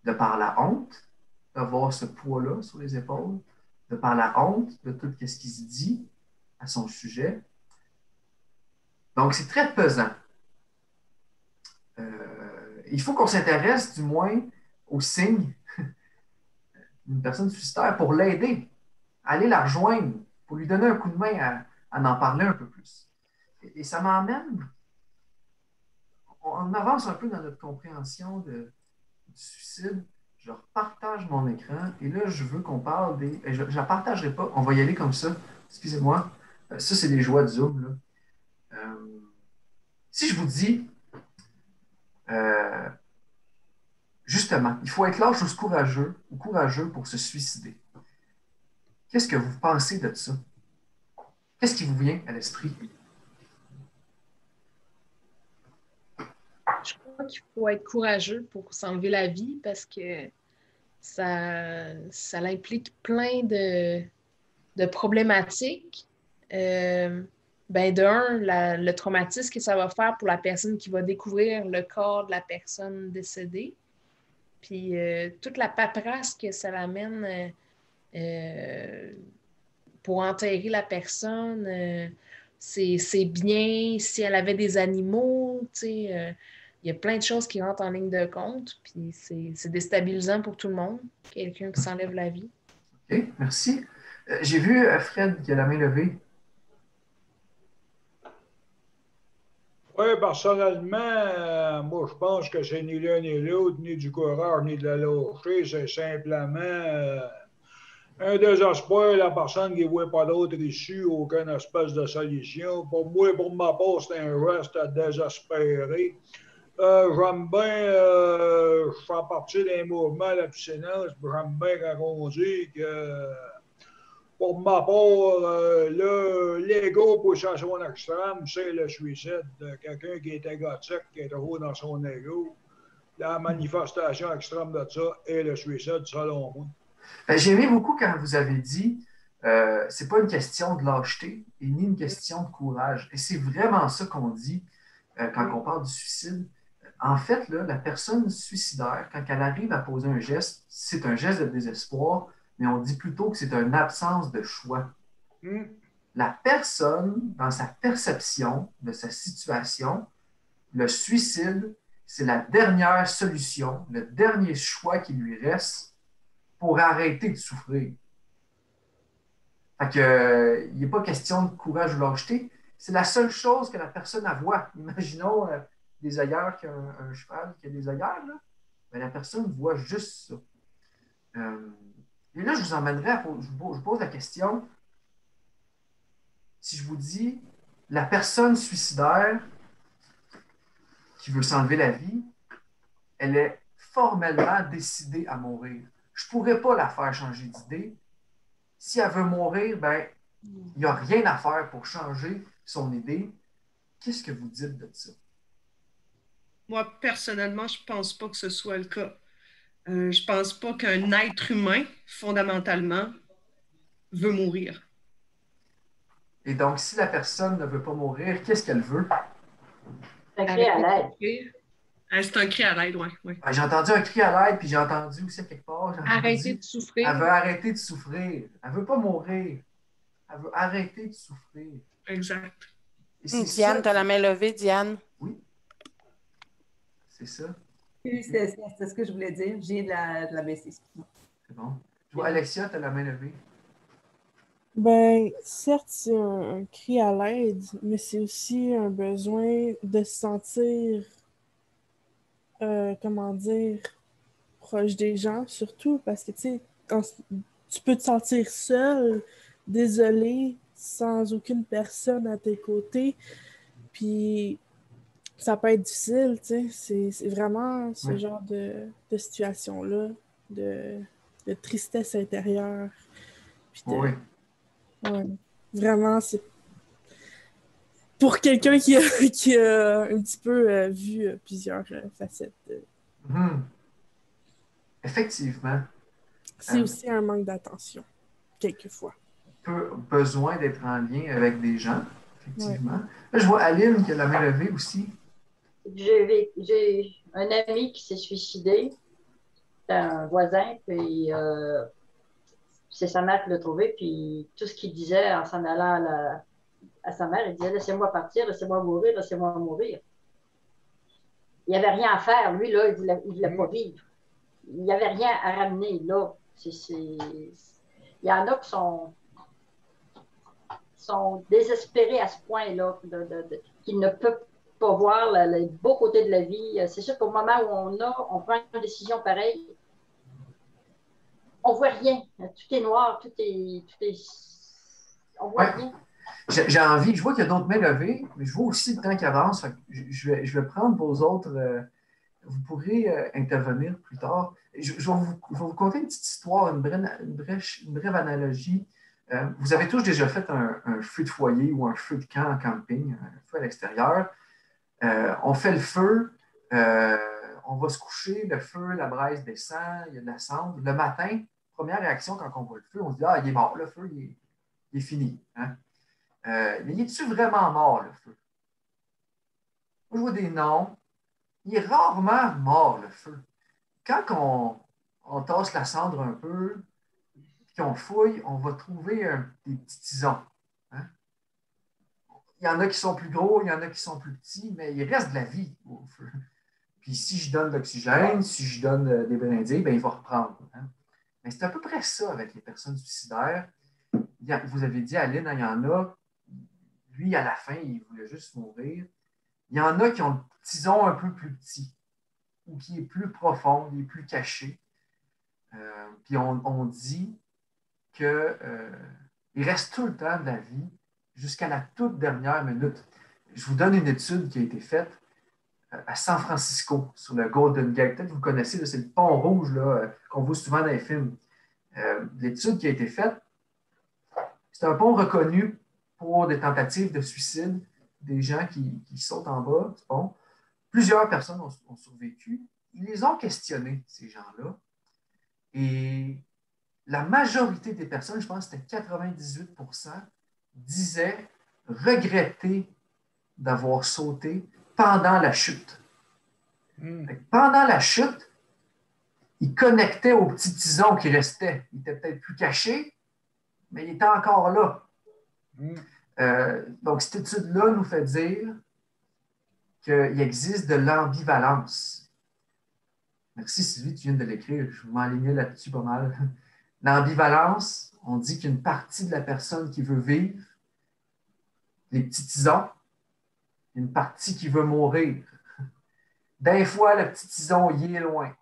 De par la honte d'avoir ce poids-là sur les épaules, de par la honte de tout ce qui se dit à son sujet. Donc, c'est très pesant. il faut qu'on s'intéresse du moins aux signes d'une personne suicidaire pour l'aider, aller la rejoindre, pour lui donner un coup de main à en parler un peu plus. Et ça m'emmène, on avance un peu dans notre compréhension du suicide. Je repartage mon écran et là, je veux qu'on parle des... Je ne la partagerai pas, on va y aller comme ça. Excusez-moi. Ça, c'est les joies de Zoom, là. Si je vous dis, justement, il faut être lâche ou courageux pour se suicider. Qu'est-ce que vous pensez de ça? Qu'est-ce qui vous vient à l'esprit? Je crois qu'il faut être courageux pour s'enlever la vie parce que ça implique plein de problématiques. Le traumatisme que ça va faire pour la personne qui va découvrir le corps de la personne décédée. Puis toute la paperasse que ça l'amène pour enterrer la personne, c'est bien, si elle avait des animaux, tu sais, il y a plein de choses qui rentrent en ligne de compte, puis c'est déstabilisant pour tout le monde, quelqu'un qui s'enlève la vie. OK, merci. J'ai vu Fred qui a la main levée. Oui, personnellement, moi, je pense que c'est ni l'un ni l'autre, ni du courage, ni de la lâcheté. C'est simplement un désespoir, la personne qui ne voit pas d'autre issue, aucune espèce de solution. Pour moi, pour ma part, c'est un reste à désespérer. J'aime bien, je fais partie d'un mouvement, l'abstinence, puis j'aime bien quand on dit que, pour ma part, l'ego poussé à son extrême, c'est le suicide. Quelqu'un qui est égotique, qui est toujours dans son ego. La manifestation extrême de ça est le suicide, selon moi. J'ai aimé beaucoup quand vous avez dit c'est pas une question de lâcheté et ni une question de courage. Et c'est vraiment ça qu'on dit quand on parle du suicide. En fait, là, la personne suicidaire, quand elle arrive à poser un geste, c'est un geste de désespoir, mais on dit plutôt que c'est une absence de choix. La personne, dans sa perception de sa situation, le suicide, c'est la dernière solution, le dernier choix qui lui reste pour arrêter de souffrir. Fait que, il n'est pas question de courage ou lâcheté, c'est la seule chose que la personne a voit. Imaginons des œillères qui ont un cheval qui a des œillères, là. Ben, la personne voit juste ça. Et là, je vous emmènerai je vous pose la question, si je vous dis la personne suicidaire qui veut s'enlever la vie, elle est formellement décidée à mourir. Je ne pourrais pas la faire changer d'idée. Si elle veut mourir, ben, il n'y a rien à faire pour changer son idée. Qu'est-ce que vous dites de ça? Moi, personnellement, je ne pense pas que ce soit le cas. Je ne pense pas qu'un être humain, fondamentalement, veut mourir. Et donc, si la personne ne veut pas mourir, qu'est-ce qu'elle veut? Un cri à l'aide. C'est un cri à l'aide, oui. Ouais. J'ai entendu un cri à l'aide, puis j'ai entendu aussi quelque part. Arrêter de souffrir. Elle veut arrêter de souffrir. Elle ne veut pas mourir. Elle veut arrêter de souffrir. Exact. Diane, tu as la main levée, Diane. Oui. C'est ça. Oui, c'est ce que je voulais dire. J'ai de la baisser. C'est bon. Je vois Alexia, tu as la main levée. Ben, certes, c'est un cri à l'aide, mais c'est aussi un besoin de se sentir, comment dire, proche des gens, surtout parce que, tu sais, tu peux te sentir seul, désolé, sans aucune personne à tes côtés, puis ça peut être difficile, tu sais, c'est vraiment ce genre de situation-là, de tristesse intérieure, puis de... Oui. Ouais, vraiment, c'est pour quelqu'un qui a un petit peu vu plusieurs facettes. Effectivement. C'est aussi un manque d'attention, quelquefois. Besoin d'être en lien avec des gens, effectivement. Là, je vois Aline qui a la main levée aussi. J'ai un ami qui s'est suicidé. C'est un voisin, puis c'est sa mère qui l'a trouvé, puis tout ce qu'il disait en s'en allant à sa mère, il disait « Laissez-moi partir, laissez-moi mourir, laissez-moi mourir ». n'y avait rien à faire. Lui, là, il ne voulait pas vivre. Il n'y avait rien à ramener, là. Il y en a qui sont désespérés à ce point-là, qu'ils ne peuvent pas voir le beau côté de la vie. C'est sûr qu'au moment où on prend une décision pareille, on ne voit rien. Tout est noir, on ne voit rien. J'ai envie, je vois qu'il y a d'autres mains levées, mais je vois aussi le temps qui avance. Je vais prendre vos autres. Vous pourrez intervenir plus tard. Je vais vous conter une petite histoire, une brève analogie. Vous avez tous déjà fait un feu de foyer ou un feu de camp en camping, un feu à l'extérieur. On fait le feu, on va se coucher, le feu, la braise descend, il y a de la cendre. Le matin, première réaction quand on voit le feu, on se dit « Ah, il est mort, le feu, il est fini. Hein? » Mais est-tu vraiment mort, le feu? Moi, je vois des noms. Il est rarement mort, le feu. Quand on tasse la cendre un peu, puis qu'on fouille, on va trouver des petits tisons. Hein? Il y en a qui sont plus gros, il y en a qui sont plus petits, mais il reste de la vie au feu. Puis si je donne de l'oxygène, si je donne des brindilles, bien, il va reprendre. Hein? Mais c'est à peu près ça avec les personnes suicidaires. Vous avez dit, Aline, il y en a, lui, à la fin, il voulait juste mourir. Il y en a qui ont le tison un peu plus petit ou qui est plus profond, il est plus caché. Puis on dit qu'il reste tout le temps de la vie jusqu'à la toute dernière minute. Je vous donne une étude qui a été faite à San Francisco, sur le Golden Gate. Peut-être que vous connaissez, c'est le pont rouge qu'on voit souvent dans les films. L'étude qui a été faite, c'est un pont reconnu pour des tentatives de suicide, des gens qui sautent en bas du pont. Plusieurs personnes ont survécu. Ils les ont questionnés, ces gens-là. Et la majorité des personnes, je pense que c'était 98%, disaient regretter d'avoir sauté pendant la chute. Pendant la chute, ils connectaient au petit tison qui restait. Il était peut-être plus caché, mais il était encore là. Donc, cette étude-là nous fait dire qu'il existe de l'ambivalence. Merci Sylvie, tu viens de l'écrire. Je m'enlignais là-dessus pas mal. L'ambivalence, on dit qu'une partie de la personne qui veut vivre, les petits tisons, une partie qui veut mourir. Des fois, le petit tison, il est loin.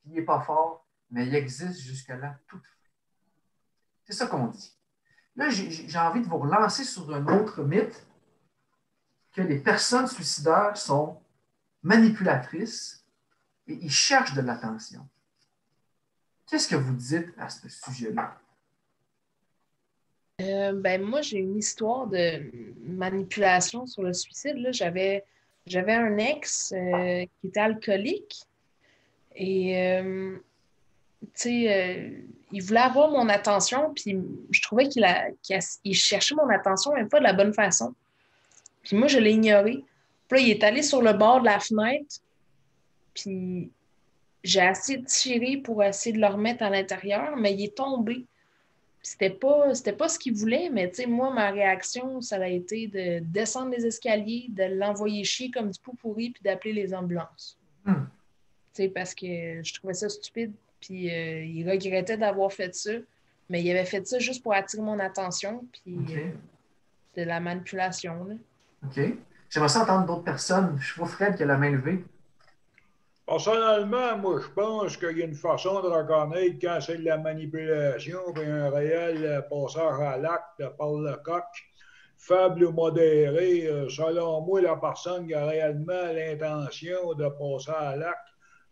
Il n'est pas fort, mais il existe jusque-là tout. C'est ça qu'on dit. Là, j'ai envie de vous relancer sur un autre mythe, que les personnes suicidaires sont manipulatrices et ils cherchent de l'attention. Qu'est-ce que vous dites à ce sujet-là? Moi, j'ai une histoire de manipulation sur le suicide. Là. J'avais un ex qui était alcoolique et il voulait avoir mon attention, puis je trouvais qu'il cherchait mon attention, mais pas de la bonne façon. Puis moi, je l'ai ignoré. Puis là, il est allé sur le bord de la fenêtre, puis j'ai essayé de tirer pour essayer de le remettre à l'intérieur, mais il est tombé. C'était pas ce qu'il voulait, mais moi, ma réaction, ça a été de descendre les escaliers, de l'envoyer chier comme du pot pourri, puis d'appeler les ambulances. Parce que je trouvais ça stupide, puis il regrettait d'avoir fait ça, mais il avait fait ça juste pour attirer mon attention, puis de la manipulation. Là. OK. J'aimerais ça entendre d'autres personnes. Je vois Fred qui a la main levée. Personnellement, moi, je pense qu'il y a une façon de reconnaître quand c'est de la manipulation et un réel passage à l'acte par le coq, faible ou modéré. Selon moi, la personne qui a réellement l'intention de passer à l'acte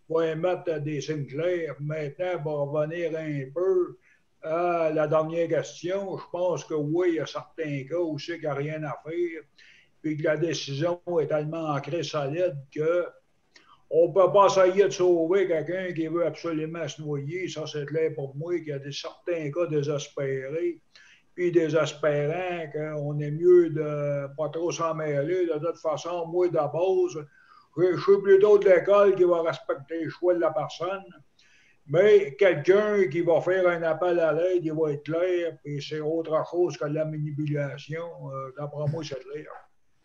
va émettre des signes clairs. Maintenant, pour revenir un peu à la dernière question, je pense que oui, il y a certains cas où c'est qu'il n'y a rien à faire, puis que la décision est tellement ancrée solide que on ne peut pas essayer de sauver quelqu'un qui veut absolument se noyer. Ça, c'est clair pour moi qu'il y a certains cas désespérés, puis désespérants, qu'on est mieux de ne pas trop s'en mêler. De toute façon, moi, de base, je suis plutôt de l'école qui va respecter le choix de la personne. Mais quelqu'un qui va faire un appel à l'aide, il va être clair, puis c'est autre chose que de la manipulation. D'après moi, c'est clair.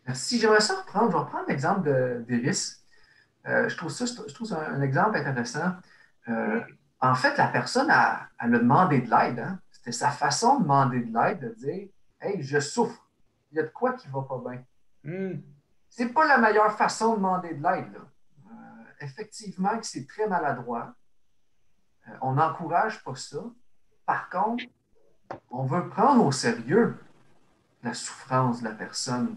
Merci. J'aimerais ça reprendre. Je vais reprendre l'exemple d'Iris. Je trouve ça un exemple intéressant. En fait, la personne, elle a demandé de l'aide. Hein? C'était sa façon de demander de l'aide, de dire Hey, je souffre. Il y a de quoi qui ne va pas bien. C'est pas la meilleure façon de demander de l'aide. Effectivement, que c'est très maladroit. On n'encourage pas ça. Par contre, on veut prendre au sérieux la souffrance de la personne.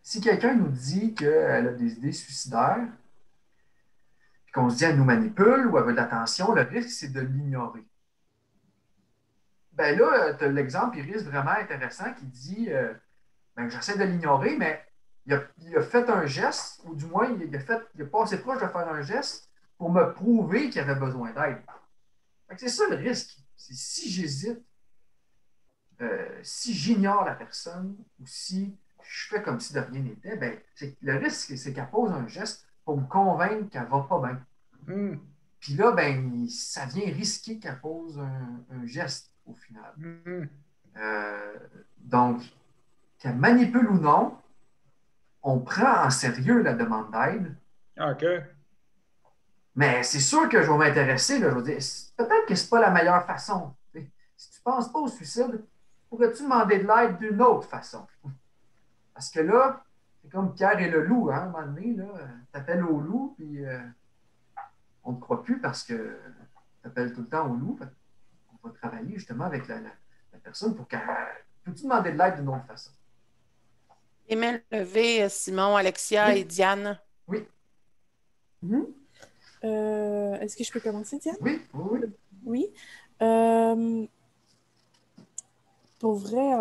Si quelqu'un nous dit qu'elle a des idées suicidaires, puis qu'on se dit qu'elle nous manipule ou elle veut de l'attention, le risque, c'est de l'ignorer. Ben là, tu as l'exemple Iris vraiment intéressant qui dit ben, j'essaie de l'ignorer, mais il a fait un geste, ou du moins, il a passé proche de faire un geste pour me prouver qu'il avait besoin d'aide. C'est ça le risque. C'est si j'hésite, si j'ignore la personne, ou si je fais comme si de rien n'était, ben, le risque, c'est qu'elle pose un geste pour me convaincre qu'elle ne va pas bien. Puis là, ben, ça vient risquer qu'elle pose un geste au final. Donc, qu'elle manipule ou non, on prend en sérieux la demande d'aide. OK. Mais c'est sûr que je vais m'intéresser. Là, je vais dire, peut-être que ce n'est pas la meilleure façon. Si tu ne penses pas au suicide, pourrais-tu demander de l'aide d'une autre façon? Parce que là, c'est comme Pierre et le loup. Hein, à un moment donné, tu appelles au loup, puis on ne te croit plus parce que tu appelles tout le temps au loup. On va travailler justement avec la personne pour qu'elle... Peux-tu demander de l'aide d'une autre façon? Les mains levées, Simon, Alexia et Diane. Oui. Est-ce que je peux commencer, Diane? Oui. Oui. Pour vrai,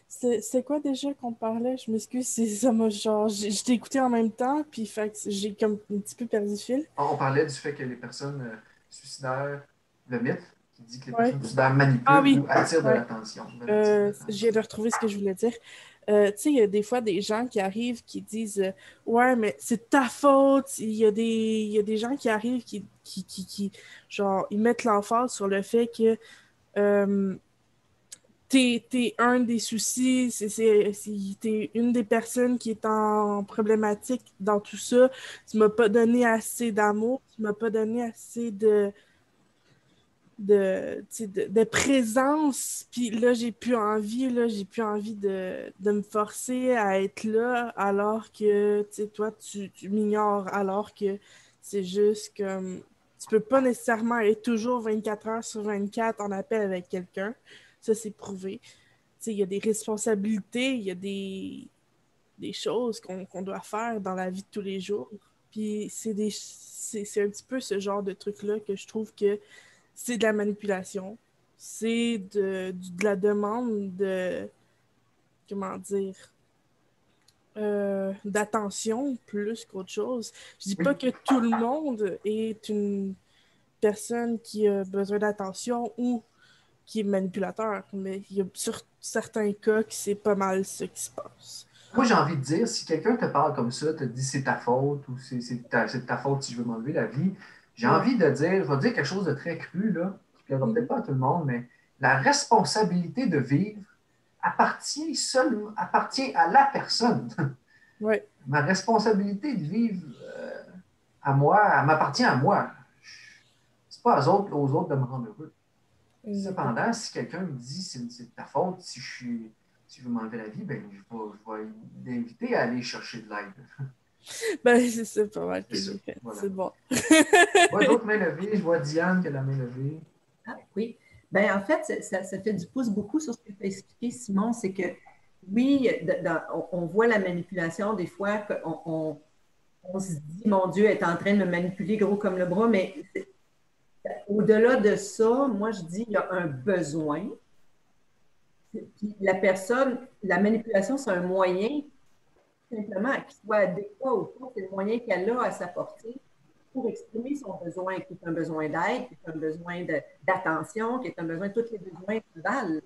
c'est quoi déjà qu'on parlait? Je m'excuse, ça m'a genre... Je t'ai écouté en même temps, puis fait que j'ai comme un petit peu perdu le fil. On parlait du fait que les personnes suicidaires, le mythe, qui dit que les personnes suicidaires manipulent ou attirent de l'attention. Je viens de retrouver ce que je voulais dire. Tu sais, il y a des fois des gens qui arrivent qui disent ouais, mais c'est ta faute. Il y a des gens qui arrivent qui genre, ils mettent l'emphase sur le fait que t'es un des soucis, t'es une des personnes qui est en problématique dans tout ça. Tu m'as pas donné assez d'amour, tu m'as pas donné assez de présence, puis là, j'ai plus envie de me forcer à être là, alors que, tu sais, toi, tu m'ignores, alors que c'est juste comme, tu peux pas nécessairement être toujours 24 heures sur 24 en appel avec quelqu'un, ça, c'est prouvé. Tu sais, il y a des responsabilités, il y a des choses qu'on doit faire dans la vie de tous les jours, puis c'est un petit peu ce genre de truc-là que je trouve que c'est de la manipulation, c'est de la demande de, comment dire, d'attention plus qu'autre chose. Je dis pas que tout le monde est une personne qui a besoin d'attention ou qui est manipulateur, mais il y a sur certains cas que c'est pas mal ce qui se passe. Moi, j'ai envie de dire, si quelqu'un te parle comme ça, te dit c'est ta faute ou c'est de ta faute si je veux m'enlever la vie, j'ai envie de dire, je vais dire quelque chose de très cru, là, qui ne plaira peut-être pas à tout le monde, mais la responsabilité de vivre appartient à la personne. Ouais. Ma responsabilité de vivre à moi, elle m'appartient à moi. C'est pas aux autres de me rendre heureux. Cependant, si quelqu'un me dit c'est de ta faute si je veux m'enlever la vie, ben, je vais l'inviter à aller chercher de l'aide. Ben, c'est pas mal que j'ai fait. Voilà. C'est bon. Je vois d'autres mains levées. Je vois Diane qui a la main levée. Ah, oui. Ben, en fait, ça fait du pouce beaucoup sur ce que tu as expliqué, Simon. C'est que, oui, on voit la manipulation des fois, on se dit, mon Dieu, elle est en train de me manipuler gros comme le bras, mais au-delà de ça, moi, je dis, il y a un besoin. Puis la personne, la manipulation, c'est un moyen simplement qu'il soit adéquat au fond, c'est le moyen qu'elle a à sa portée pour exprimer son besoin, qui est un besoin d'aide, qui est un besoin d'attention, qui est un besoin de tous les besoins qui valent.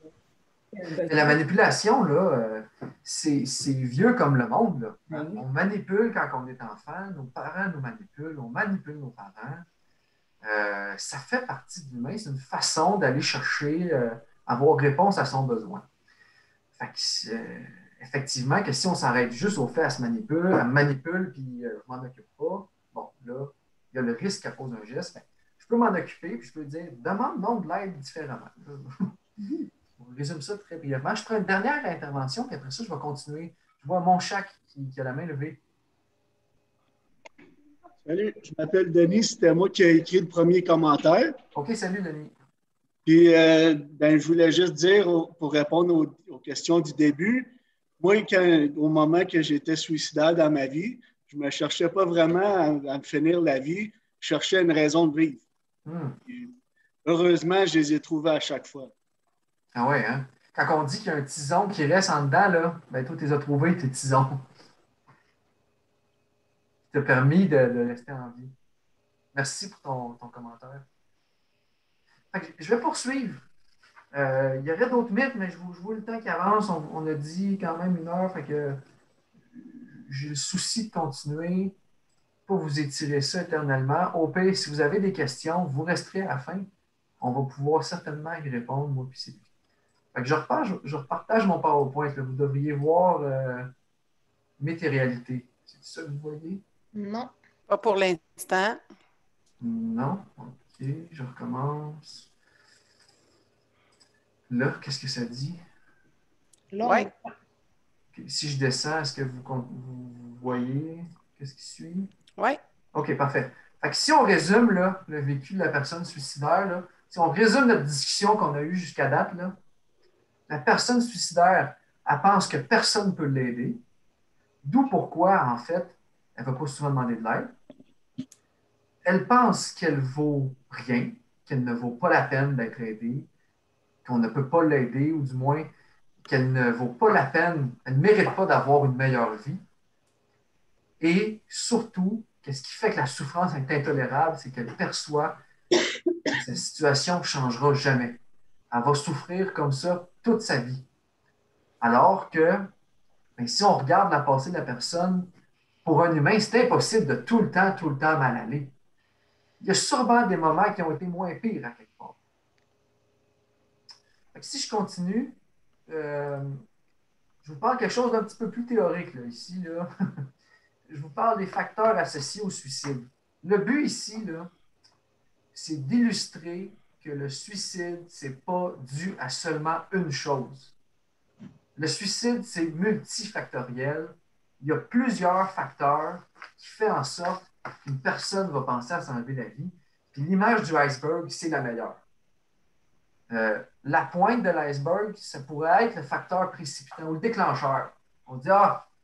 La manipulation, là, c'est vieux comme le monde. Là. Oui. On manipule quand on est enfant, nos parents nous manipulent, on manipule nos parents. Ça fait partie de l'humain, c'est une façon d'aller chercher, avoir réponse à son besoin. Fait que effectivement, que si on s'arrête juste au fait, elle me manipule, puis je m'en occupe pas, bon, là, il y a le risque qu'elle pose un geste. Ben, je peux m'en occuper, puis je peux dire, demande donc de l'aide différemment. On résume ça très brièvement. Je prends une dernière intervention, puis après ça, je vais continuer. Je vois mon chat qui a la main levée. Salut, je m'appelle Denis. C'était moi qui ai écrit le premier commentaire. OK, salut, Denis. Puis, je voulais juste dire, pour répondre aux questions du début, moi, au moment que j'étais suicidaire dans ma vie, je ne me cherchais pas vraiment à me finir la vie. Je cherchais une raison de vivre. Puis, heureusement, je les ai trouvés à chaque fois. Ah ouais, hein? Quand on dit qu'il y a un tison qui reste en dedans, là, ben toi, tu les as trouvés, tes tisons. Qui t'a permis de rester en vie. Merci pour ton commentaire. Je vais poursuivre. Il y aurait d'autres mythes, mais je vois le temps qui avance. On a dit quand même 1 heure, fait que j'ai le souci de continuer pour vous étirer ça éternellement. Au pire, si vous avez des questions, vous resterez à la fin. On va pouvoir certainement y répondre, moi puis c'est. Fait que je repartage mon PowerPoint. Là. Vous devriez voir mes réalités. C'est ça que vous voyez? Non. Pas pour l'instant. Non. OK, je recommence. Là, qu'est-ce que ça dit? Là, ouais. Si je descends, est-ce que vous voyez qu'est-ce qui suit? Oui. OK, parfait. Fait que si on résume là, le vécu de la personne suicidaire, là, si on résume notre discussion qu'on a eue jusqu'à date, là, la personne suicidaire, elle pense que personne ne peut l'aider. D'où pourquoi, en fait, elle ne va pas souvent demander de l'aide. Elle pense qu'elle vaut rien, qu'elle ne vaut pas la peine d'être aidée, qu'on ne peut pas l'aider, ou du moins qu'elle ne vaut pas la peine, elle ne mérite pas d'avoir une meilleure vie. Et surtout, qu'est-ce qui fait que la souffrance est intolérable, c'est qu'elle perçoit que cette situation ne changera jamais. Elle va souffrir comme ça toute sa vie. Alors que, si on regarde la passée de la personne, pour un humain, c'est impossible de tout le temps mal aller. Il y a sûrement des moments qui ont été moins pires à quelque part. Si je continue, je vous parle quelque chose d'un petit peu plus théorique là, ici. Là. Je vous parle des facteurs associés au suicide. Le but ici, là, c'est d'illustrer que le suicide, ce n'est pas dû à seulement une chose. Le suicide, c'est multifactoriel. Il y a plusieurs facteurs qui font en sorte qu'une personne va penser à s'enlever la vie. Puis l'image du iceberg, c'est la meilleure. La pointe de l'iceberg, ça pourrait être le facteur précipitant ou le déclencheur. On dit,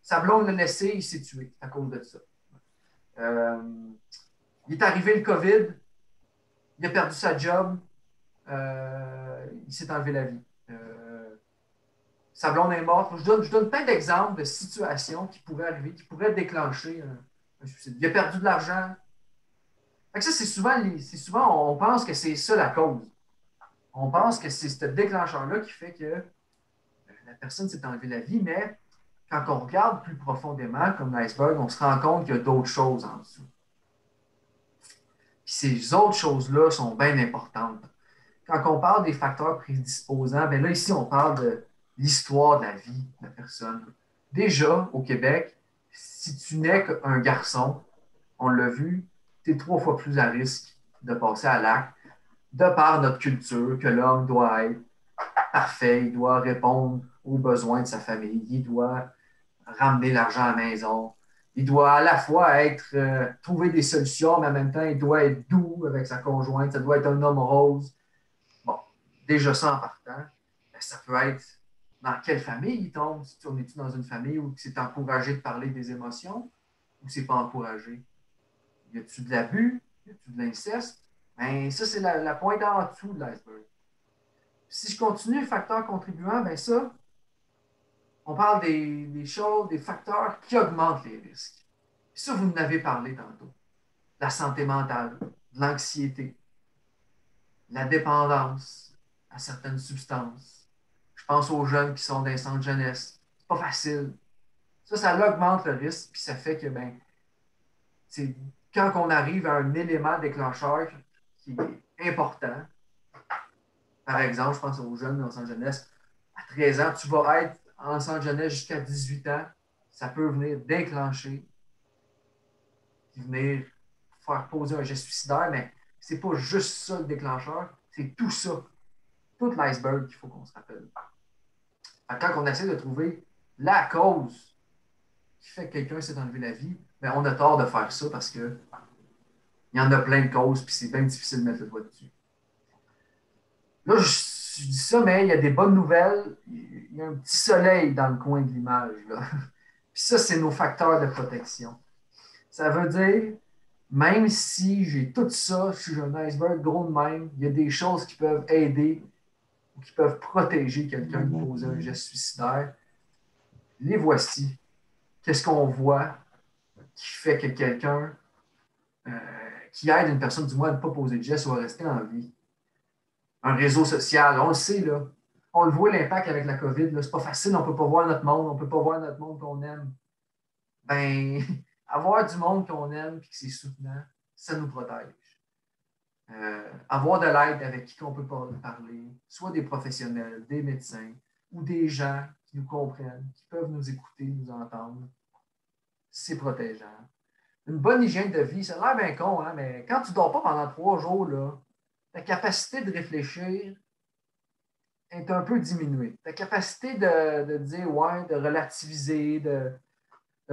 sa blonde l'a laissé, il s'est tué à cause de ça. Il est arrivé le COVID, il a perdu sa job, il s'est enlevé la vie. Sa blonde est morte. Je donne plein d'exemples de situations qui pourraient arriver, qui pourraient déclencher un suicide. Il a perdu de l'argent. Fait que ça, c'est souvent, on pense que c'est ça la cause. On pense que c'est ce déclencheur-là qui fait que la personne s'est enlevée la vie, mais quand on regarde plus profondément, comme l'iceberg, on se rend compte qu'il y a d'autres choses en dessous. Puis ces autres choses-là sont bien importantes. Quand on parle des facteurs prédisposants, bien là, ici, on parle de l'histoire de la vie de la personne. Déjà, au Québec, si tu n'es qu'un garçon, on l'a vu, tu es 3 fois plus à risque de passer à l'acte, de par notre culture, que l'homme doit être parfait, il doit répondre aux besoins de sa famille, il doit ramener l'argent à la maison, il doit à la fois trouver des solutions, mais en même temps, il doit être doux avec sa conjointe, ça doit être un homme rose. Bon, déjà ça en partant, ça peut être dans quelle famille il tombe. On est-tu dans une famille où c'est encouragé de parler des émotions ou c'est pas encouragé? Y a-tu de l'abus? Y a-tu de l'inceste? Ben, ça, c'est la pointe en dessous de l'iceberg. Si je continue, facteurs contribuants, bien ça, on parle des choses, des facteurs qui augmentent les risques. Ça, vous en avez parlé tantôt. La santé mentale, l'anxiété, la dépendance à certaines substances. Je pense aux jeunes qui sont dans les centres jeunesse. C'est pas facile. Ça augmente le risque, puis ça fait que, c'est quand on arrive à un élément déclencheur qui est important, par exemple, je pense aux jeunes dans le centre jeunesse, à 13 ans, tu vas être en centre jeunesse jusqu'à 18 ans, ça peut venir déclencher, puis venir faire poser un geste suicidaire, mais c'est pas juste ça le déclencheur, c'est tout ça, tout l'iceberg qu'il faut qu'on se rappelle. Quand on essaie de trouver la cause qui fait que quelqu'un s'est enlevé la vie, ben on a tort de faire ça parce que il y en a plein de causes, puis c'est bien difficile de mettre le doigt dessus. Là, je dis ça, mais il y a des bonnes nouvelles. Il y a un petit soleil dans le coin de l'image. Puis ça, c'est nos facteurs de protection. Ça veut dire, même si j'ai tout ça, si j'ai un iceberg gros de même, il y a des choses qui peuvent aider ou qui peuvent protéger quelqu'un de poser un geste suicidaire. Les voici. Qu'est-ce qu'on voit qui fait que quelqu'un qui aide une personne, du moins, à ne pas poser de geste ou à rester en vie? Un réseau social, on le sait, là. On le voit l'impact avec la COVID. C'est pas facile, on ne peut pas voir notre monde, on ne peut pas voir notre monde qu'on aime. Ben, avoir du monde qu'on aime et que c'est soutenant, ça nous protège. Avoir de l'aide avec qui on peut parler, soit des professionnels, des médecins ou des gens qui nous comprennent, qui peuvent nous écouter, nous entendre, c'est protégeant. Une bonne hygiène de vie, ça a l'air bien con, hein, mais quand tu ne dors pas pendant 3 jours, là, ta capacité de réfléchir est un peu diminuée. Ta capacité de dire, ouais, de relativiser, de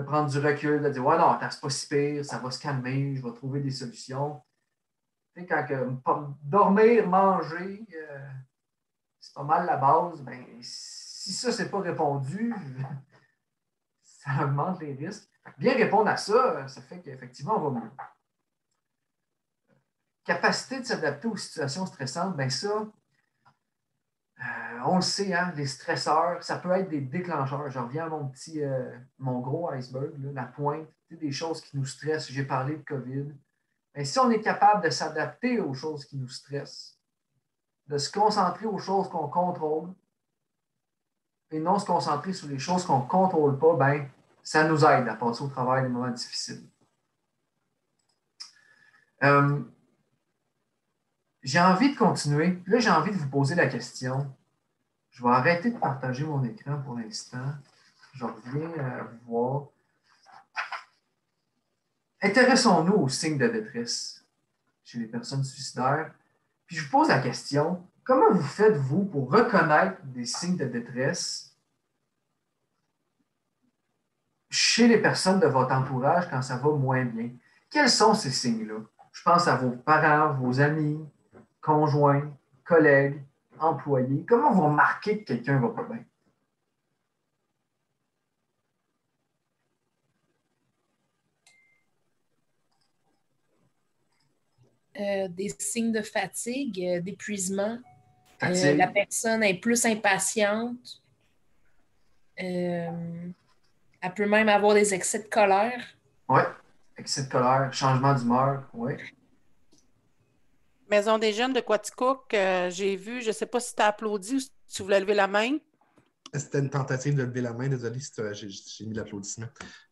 prendre du recul, de dire, ouais, non, c'est pas si pire, ça va se calmer, je vais trouver des solutions. Tu sais, quand dormir, manger, c'est pas mal la base, ben, si ça, c'est pas répondu, ça augmente les risques. Bien répondre à ça, ça fait qu'effectivement, on va mieux. Capacité de s'adapter aux situations stressantes, bien ça, on le sait, hein, les stresseurs, ça peut être des déclencheurs. Je reviens à mon gros iceberg, là, la pointe, des choses qui nous stressent. J'ai parlé de COVID. Mais si on est capable de s'adapter aux choses qui nous stressent, de se concentrer aux choses qu'on contrôle et non se concentrer sur les choses qu'on ne contrôle pas, ben, ça nous aide à passer au travers des moments difficiles. J'ai envie de continuer. Là, j'ai envie de vous poser la question. Je vais arrêter de partager mon écran pour l'instant. Je reviens vous voir. Intéressons-nous aux signes de détresse chez les personnes suicidaires. Puis je vous pose la question, comment vous faites-vous pour reconnaître des signes de détresse chez les personnes de votre entourage quand ça va moins bien? Quels sont ces signes-là? Je pense à vos parents, vos amis, conjoints, collègues, employés. Comment vous remarquez que quelqu'un ne va pas bien? Des signes de fatigue, d'épuisement. La personne est plus impatiente. Elle peut même avoir des excès de colère. Oui, excès de colère, changement d'humeur, oui. Maison des jeunes de Quaticook, j'ai vu, je ne sais pas si tu as applaudi ou si tu voulais lever la main. C'était une tentative de lever la main. Désolé si j'ai mis l'applaudissement.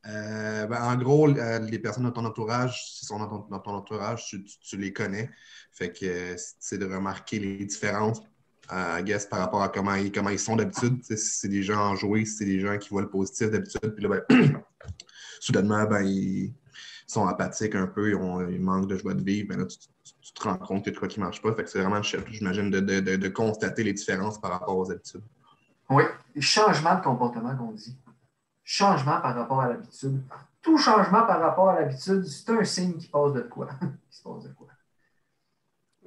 En gros, les personnes dans ton entourage, si sont dans ton entourage, tu les connais. Fait que c'est de remarquer les différences, I guess, par rapport à comment ils sont d'habitude. Si c'est des gens enjoués, si c'est des gens qui voient le positif d'habitude, puis là, soudainement, ils sont apathiques un peu, ils manquent de joie de vivre. Ben là, tu te rends compte qu'il y a de quoi qui ne marche pas. Fait que c'est vraiment, j'imagine, de constater les différences par rapport aux habitudes. Oui, changement de comportement qu'on dit. Changement par rapport à l'habitude. Tout changement par rapport à l'habitude, c'est un signe qui passe de quoi? Qui se passe de quoi?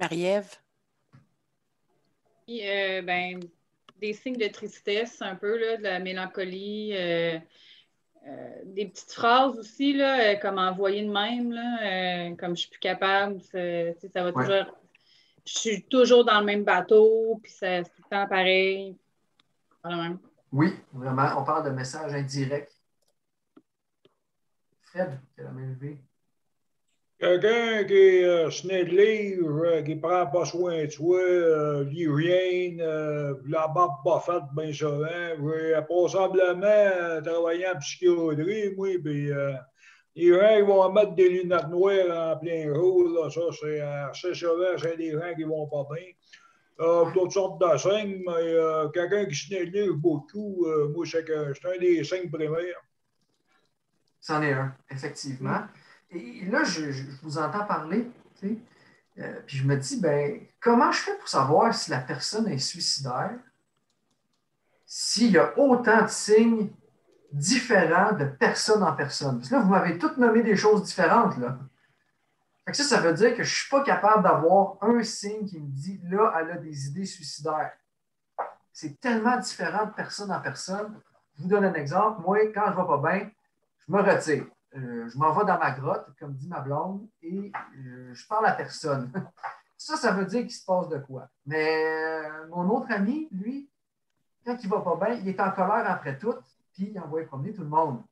Marie-Ève? Des signes de tristesse, un peu, là, de la mélancolie. Des petites phrases aussi, là, comme envoyer de même, là, comme je suis plus capable, ça va toujours. Je suis toujours dans le même bateau, puis c'est tout le temps pareil. Voilà. Oui, vraiment. On parle de messages indirects. Fred, qui a la main levée. Quelqu'un qui se néglige, qui ne prend pas soin de soi, lit rien, la barbe pas faite bien souvent. J'ai possiblement travaillé en psychiatrie, moi, puis les gens qui vont mettre des lunettes noires en plein jour, là, ça, c'est assez souvent, c'est des gens qui ne vont pas bien. Toutes sortes de signes, mais quelqu'un qui se néglige beaucoup, moi, c'est un des signes primaires. C'en est un, effectivement. Et là, je vous entends parler, tu sais, puis je me dis, ben, comment je fais pour savoir si la personne est suicidaire, s'il y a autant de signes différents de personne en personne? Parce que là, vous m'avez toutes nommé des choses différentes, là. Fait que ça veut dire que je ne suis pas capable d'avoir un signe qui me dit, là, elle a des idées suicidaires. C'est tellement différent de personne en personne. Je vous donne un exemple. Moi, quand je ne vais pas bien, je me retire. Je m'en vais dans ma grotte, comme dit ma blonde, et je parle à personne. Ça veut dire qu'il se passe de quoi. Mais mon autre ami, lui, quand il ne va pas bien, il est en colère après tout, puis il envoie promener tout le monde.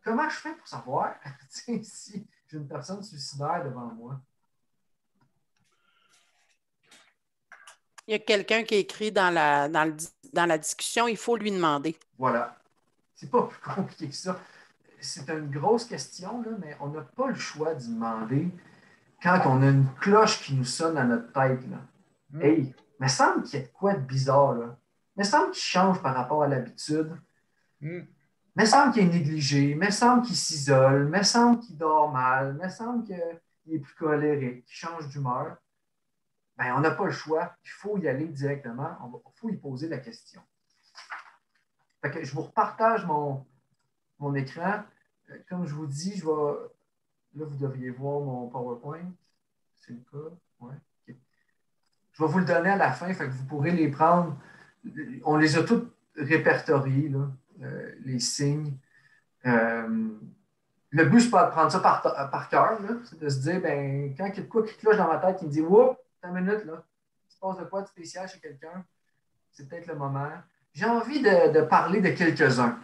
Comment je fais pour savoir si j'ai une personne suicidaire devant moi? Il y a quelqu'un qui écrit dans la discussion, il faut lui demander. Voilà. C'est pas plus compliqué que ça. C'est une grosse question, là, mais on n'a pas le choix d'y demander quand on a une cloche qui nous sonne à notre tête. Là. Hey, il me semble qu'il y a de quoi de bizarre. Là. Il me semble qu'il change par rapport à l'habitude. Il me semble qu'il est négligé. Il me semble qu'il s'isole. Il me semble qu'il dort mal. Il me semble qu'il est plus colérique, qu'il change d'humeur. Ben, on n'a pas le choix. Il faut y aller directement. Il faut y poser la question. Fait que je vous repartage mon écran. Comme je vous dis, là, vous devriez voir mon PowerPoint. C'est le cas. Ouais. Okay. Je vais vous le donner à la fin, fait que vous pourrez les prendre. On les a tous répertoriés, là, les signes. Le but, c'est pas de prendre ça par cœur, c'est de se dire, ben, quand il y a de quoi qui cloche dans ma tête, qui me dit, oups, t'as une minute, là, il se passe de quoi de spécial chez quelqu'un, c'est peut-être le moment. J'ai envie de parler de quelques-uns.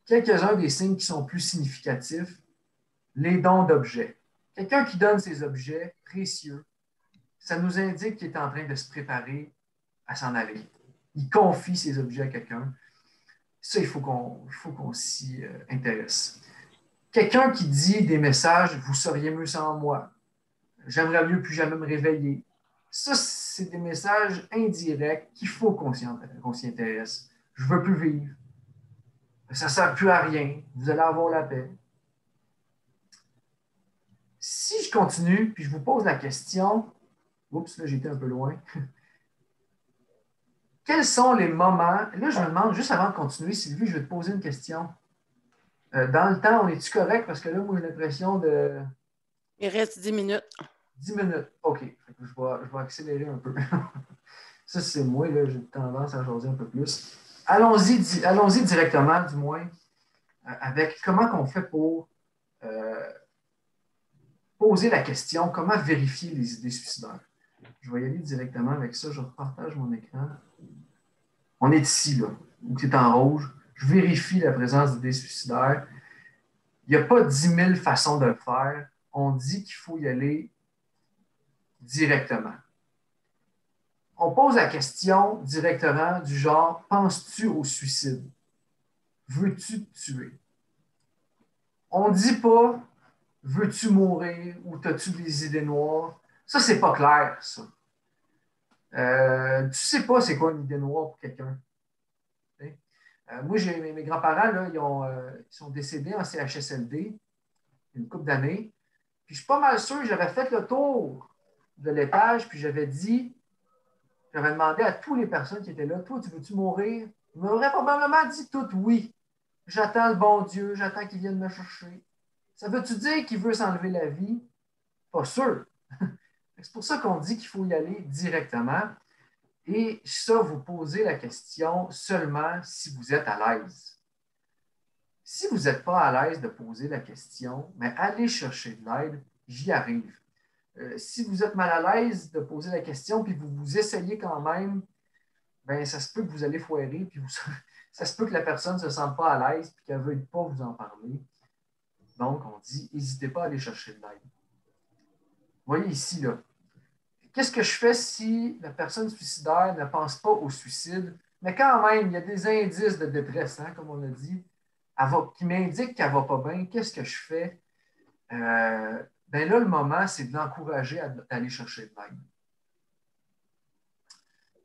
Quelques-uns des signes qui sont plus significatifs, les dons d'objets. Quelqu'un qui donne ses objets précieux, ça nous indique qu'il est en train de se préparer à s'en aller. Il confie ses objets à quelqu'un. Ça, il faut qu'on s'y intéresse. Quelqu'un qui dit des messages, vous seriez mieux sans moi. J'aimerais mieux plus jamais me réveiller. Ça, c'est des messages indirects qu'il faut qu'on s'y intéresse. Je ne veux plus vivre. Ça ne sert plus à rien. Vous allez avoir la paix. Si je continue, puis je vous pose la question, oups, là, j'étais un peu loin. Quels sont les moments, là, je me demande, juste avant de continuer, Sylvie, je vais te poser une question. Dans le temps, on est-tu correct? Parce que là, moi, j'ai l'impression de... Il reste 10 minutes. 10 minutes, OK. Je vais accélérer un peu. Ça, c'est moi, là, j'ai tendance à jaser un peu plus. Allons-y directement, du moins, avec comment on fait pour poser la question, comment vérifier les idées suicidaires. Je vais y aller directement avec ça. Je repartage mon écran. On est ici, là, où c'est en rouge. Je vérifie la présence d'idées suicidaires. Il n'y a pas 10 000 façons de le faire. On dit qu'il faut y aller directement. On pose la question directement du genre, penses-tu au suicide? Veux-tu te tuer? On ne dit pas, veux-tu mourir ou as-tu des idées noires? Ça, c'est pas clair, ça. Tu ne sais pas c'est quoi une idée noire pour quelqu'un. Moi, j'ai mes grands-parents, là, ils sont décédés en CHSLD une couple d'années. Puis je suis pas mal sûr, j'avais fait le tour de l'étage, puis j'avais demandé à toutes les personnes qui étaient là, toi, tu veux-tu mourir? Ils m'auraient probablement dit toutes oui. J'attends le bon Dieu, j'attends qu'il vienne me chercher. Ça veut-tu dire qu'il veut s'enlever la vie? Pas sûr. C'est pour ça qu'on dit qu'il faut y aller directement. Et ça, vous posez la question seulement si vous êtes à l'aise. Si vous n'êtes pas à l'aise de poser la question, mais allez chercher de l'aide, j'y arrive. Si vous êtes mal à l'aise de poser la question, puis vous essayez quand même, bien, ça se peut que vous allez foirer, puis ça se peut que la personne ne se sente pas à l'aise, puis qu'elle ne veuille pas vous en parler. Donc, on dit, n'hésitez pas à aller chercher de l'aide. Vous voyez ici, là. Qu'est-ce que je fais si la personne suicidaire ne pense pas au suicide, mais quand même, il y a des indices de détresse, hein, comme on a dit, qui m'indiquent qu'elle ne va pas bien. Qu'est-ce que je fais? Bien là, le moment, c'est de l'encourager à aller chercher de l'aide.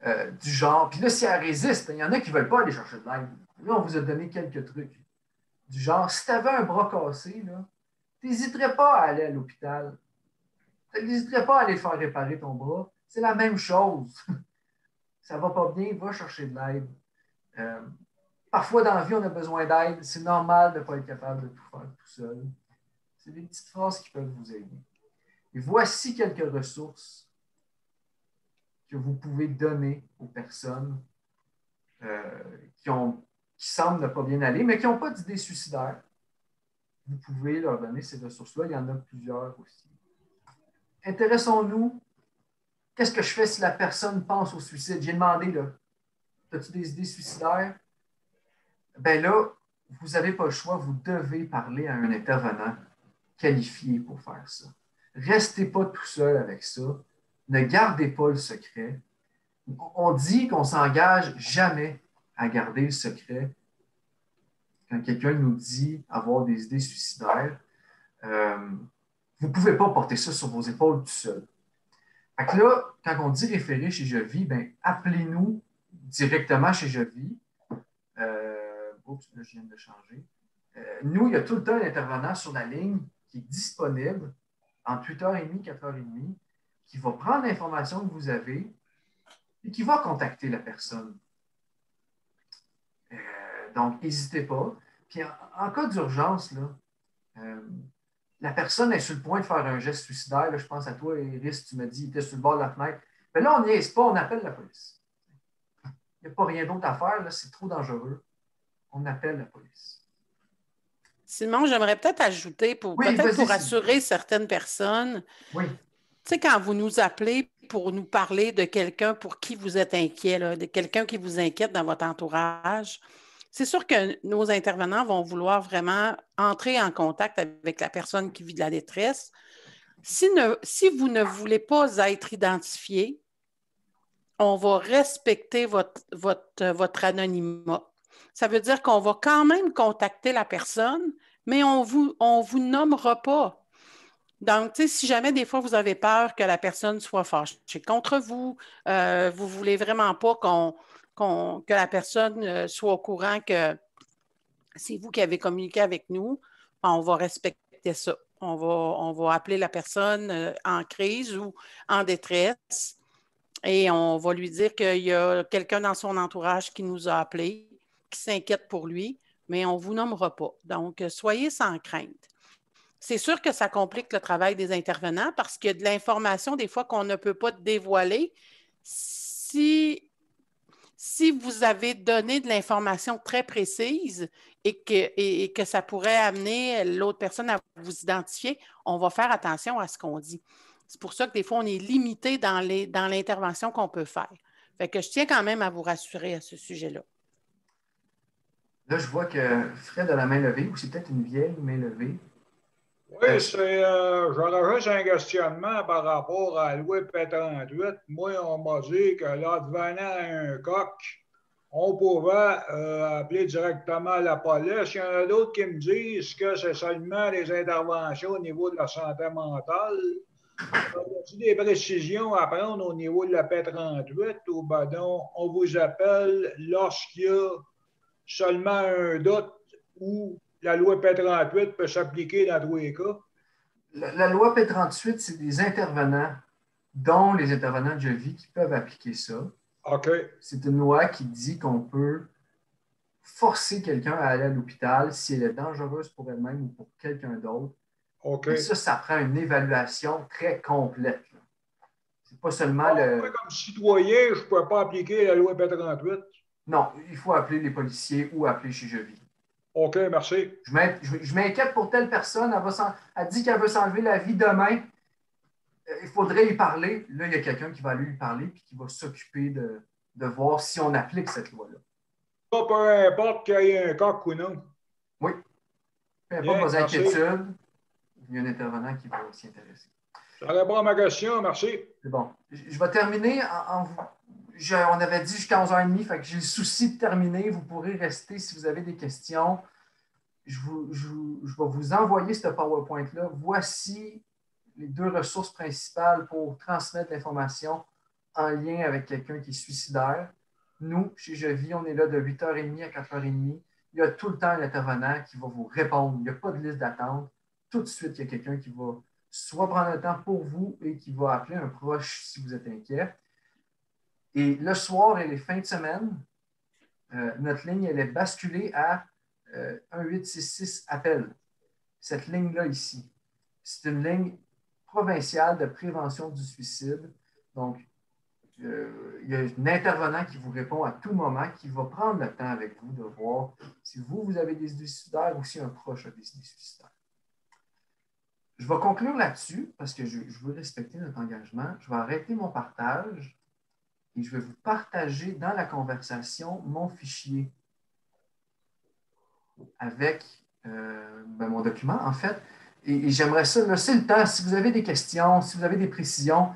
du genre. Puis là, si elle résiste, il y en a qui ne veulent pas aller chercher de l'aide. Là, on vous a donné quelques trucs. Du genre, si tu avais un bras cassé, tu n'hésiterais pas à aller à l'hôpital. Tu n'hésiterais pas à aller faire réparer ton bras. C'est la même chose. Ça ne va pas bien, va chercher de l'aide. Parfois, dans la vie, on a besoin d'aide. C'est normal de ne pas être capable de tout faire tout seul. C'est des petites phrases qui peuvent vous aider. Et voici quelques ressources que vous pouvez donner aux personnes qui semblent ne pas bien aller, mais qui n'ont pas d'idées suicidaires. Vous pouvez leur donner ces ressources-là. Il y en a plusieurs aussi. Intéressons-nous. Qu'est-ce que je fais si la personne pense au suicide? J'ai demandé, là, as-tu des idées suicidaires? Bien là, vous n'avez pas le choix. Vous devez parler à un intervenant qualifié pour faire ça. Restez pas tout seul avec ça. Ne gardez pas le secret. On dit qu'on ne s'engage jamais à garder le secret. Quand quelqu'un nous dit avoir des idées suicidaires, vous ne pouvez pas porter ça sur vos épaules tout seul. Fait que là, quand on dit référer chez Je Vis, ben, appelez-nous directement chez Je Vis. Oups, là, je viens de changer. Nous, il y a tout le temps un intervenant sur la ligne qui est disponible entre 8h30 et 4h30, qui va prendre l'information que vous avez et qui va contacter la personne. Donc, n'hésitez pas. Puis, en cas d'urgence, la personne est sur le point de faire un geste suicidaire. Là, je pense à toi, Iris, tu m'as dit qu'il était sur le bord de la fenêtre. Mais là, on n'y est pas, on appelle la police. Il n'y a pas rien d'autre à faire, là, c'est trop dangereux. On appelle la police. Simon, j'aimerais peut-être ajouter, pour rassurer certaines personnes. Oui. Tu sais, quand vous nous appelez pour nous parler de quelqu'un pour qui vous êtes inquiet, là, de quelqu'un qui vous inquiète dans votre entourage, c'est sûr que nos intervenants vont vouloir vraiment entrer en contact avec la personne qui vit de la détresse. Si vous ne voulez pas être identifié, on va respecter votre anonymat. Ça veut dire qu'on va quand même contacter la personne, mais on vous nommera pas. Donc, tu sais, si jamais des fois vous avez peur que la personne soit fâchée contre vous, vous ne voulez vraiment pas que la personne soit au courant que c'est vous qui avez communiqué avec nous, on va respecter ça. On va appeler la personne en crise ou en détresse et on va lui dire qu'il y a quelqu'un dans son entourage qui nous a appelés, qui s'inquiète pour lui, mais on ne vous nommera pas. Donc, soyez sans crainte. C'est sûr que ça complique le travail des intervenants parce qu'il y a de l'information des fois qu'on ne peut pas dévoiler. Si vous avez donné de l'information très précise et que ça pourrait amener l'autre personne à vous identifier, on va faire attention à ce qu'on dit. C'est pour ça que des fois, on est limité dans l'intervention qu'on peut faire. Fait que je tiens quand même à vous rassurer à ce sujet-là. Là, je vois que Fred a la main levée, ou c'est peut-être une vieille main levée. Oui, j'aurais juste un questionnement par rapport à la loi P38. Moi, on m'a dit que l'advenant un coq, on pouvait appeler directement la police. Il y en a d'autres qui me disent que c'est seulement des interventions au niveau de la santé mentale. Y a-t-il des précisions à prendre au niveau de la P38 ou ben non, on vous appelle lorsqu'il y a seulement un doute ou la loi P38 peut s'appliquer dans tous les cas? La loi P38, c'est des intervenants, dont les intervenants de Je Vis, qui peuvent appliquer ça. OK. C'est une loi qui dit qu'on peut forcer quelqu'un à aller à l'hôpital si elle est dangereuse pour elle-même ou pour quelqu'un d'autre. OK. Et ça prend une évaluation très complète. C'est pas seulement Moi, comme citoyen, je ne peux pas appliquer la loi P38? Non, il faut appeler les policiers ou appeler chez Je Vis. OK, merci. Je m'inquiète pour telle personne, elle dit qu'elle veut s'enlever la vie demain. Il faudrait lui parler. Là, il y a quelqu'un qui va lui parler et qui va s'occuper de voir si on applique cette loi-là. Peu importe qu'il y ait un coq ou non. Oui. Peu importe vos inquiétudes, il y a un intervenant qui va s'y intéresser. Ça répond à ma question, merci. C'est bon. Je vais terminer on avait dit jusqu'à 11h30, fait que j'ai le souci de terminer. Vous pourrez rester si vous avez des questions. Je vais vous envoyer ce PowerPoint-là. Voici les 2 ressources principales pour transmettre l'information en lien avec quelqu'un qui est suicidaire, nous, chez Je Vis, on est là de 8h30 à 4h30. Il y a tout le temps un intervenant qui va vous répondre. Il n'y a pas de liste d'attente. Tout de suite, il y a quelqu'un qui va soit prendre le temps pour vous et qui va appeler un proche si vous êtes inquiet. Et le soir et les fins de semaine, notre ligne, elle est basculée à 1866 appel. Cette ligne-là ici, c'est une ligne provinciale de prévention du suicide. Donc, il y a un intervenant qui vous répond à tout moment, qui va prendre le temps avec vous de voir si vous avez des idées suicidaires ou si un proche a des idées suicidaires. Je vais conclure là-dessus parce que je veux respecter notre engagement. Je vais arrêter mon partage et je vais vous partager dans la conversation mon fichier avec mon document, en fait. Et j'aimerais ça, laisser le temps. Si vous avez des questions, si vous avez des précisions,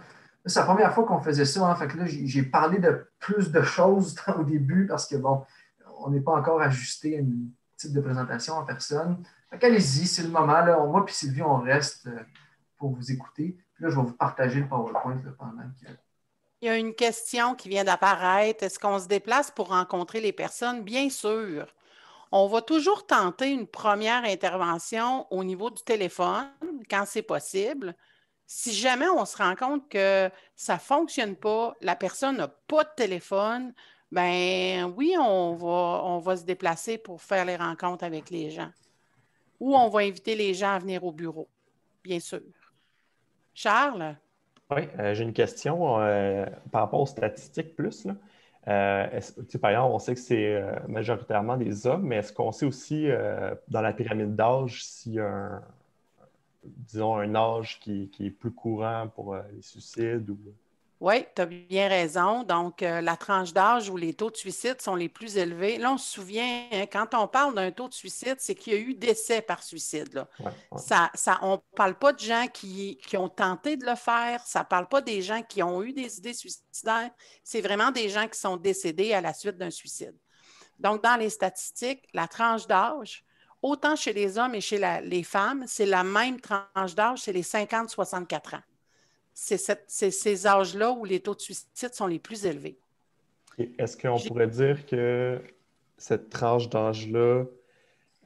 c'est la première fois qu'on faisait ça. Hein, fait que là, j'ai parlé de plus de choses au début parce que, bon, on n'est pas encore ajusté à un type de présentation en personne. Fait qu'allez-y, c'est le moment. Là, moi et Sylvie, on reste pour vous écouter. Puis là, je vais vous partager le PowerPoint là, pendant que... Il y a une question qui vient d'apparaître. Est-ce qu'on se déplace pour rencontrer les personnes? Bien sûr. On va toujours tenter une première intervention au niveau du téléphone quand c'est possible. Si jamais on se rend compte que ça ne fonctionne pas, la personne n'a pas de téléphone, ben oui, on va se déplacer pour faire les rencontres avec les gens. Ou on va inviter les gens à venir au bureau, bien sûr. Charles? Oui, j'ai une question par rapport aux statistiques plus, là. Par exemple, on sait que c'est majoritairement des hommes, mais est-ce qu'on sait aussi dans la pyramide d'âge s'il y a disons, un âge qui est plus courant pour les suicides? Ou... Oui, tu as bien raison. Donc, la tranche d'âge où les taux de suicide sont les plus élevés. Là, on se souvient, hein, quand on parle d'un taux de suicide, c'est qu'il y a eu décès par suicide. Là. Ouais. On ne parle pas de gens qui ont tenté de le faire. Ça ne parle pas des gens qui ont eu des idées suicidaires. C'est vraiment des gens qui sont décédés à la suite d'un suicide. Donc, dans les statistiques, la tranche d'âge, autant chez les hommes et chez les femmes, c'est la même tranche d'âge, c'est les 50-64 ans. C'est ces âges-là où les taux de suicide sont les plus élevés. Est-ce qu'on pourrait dire que cette tranche d'âge-là,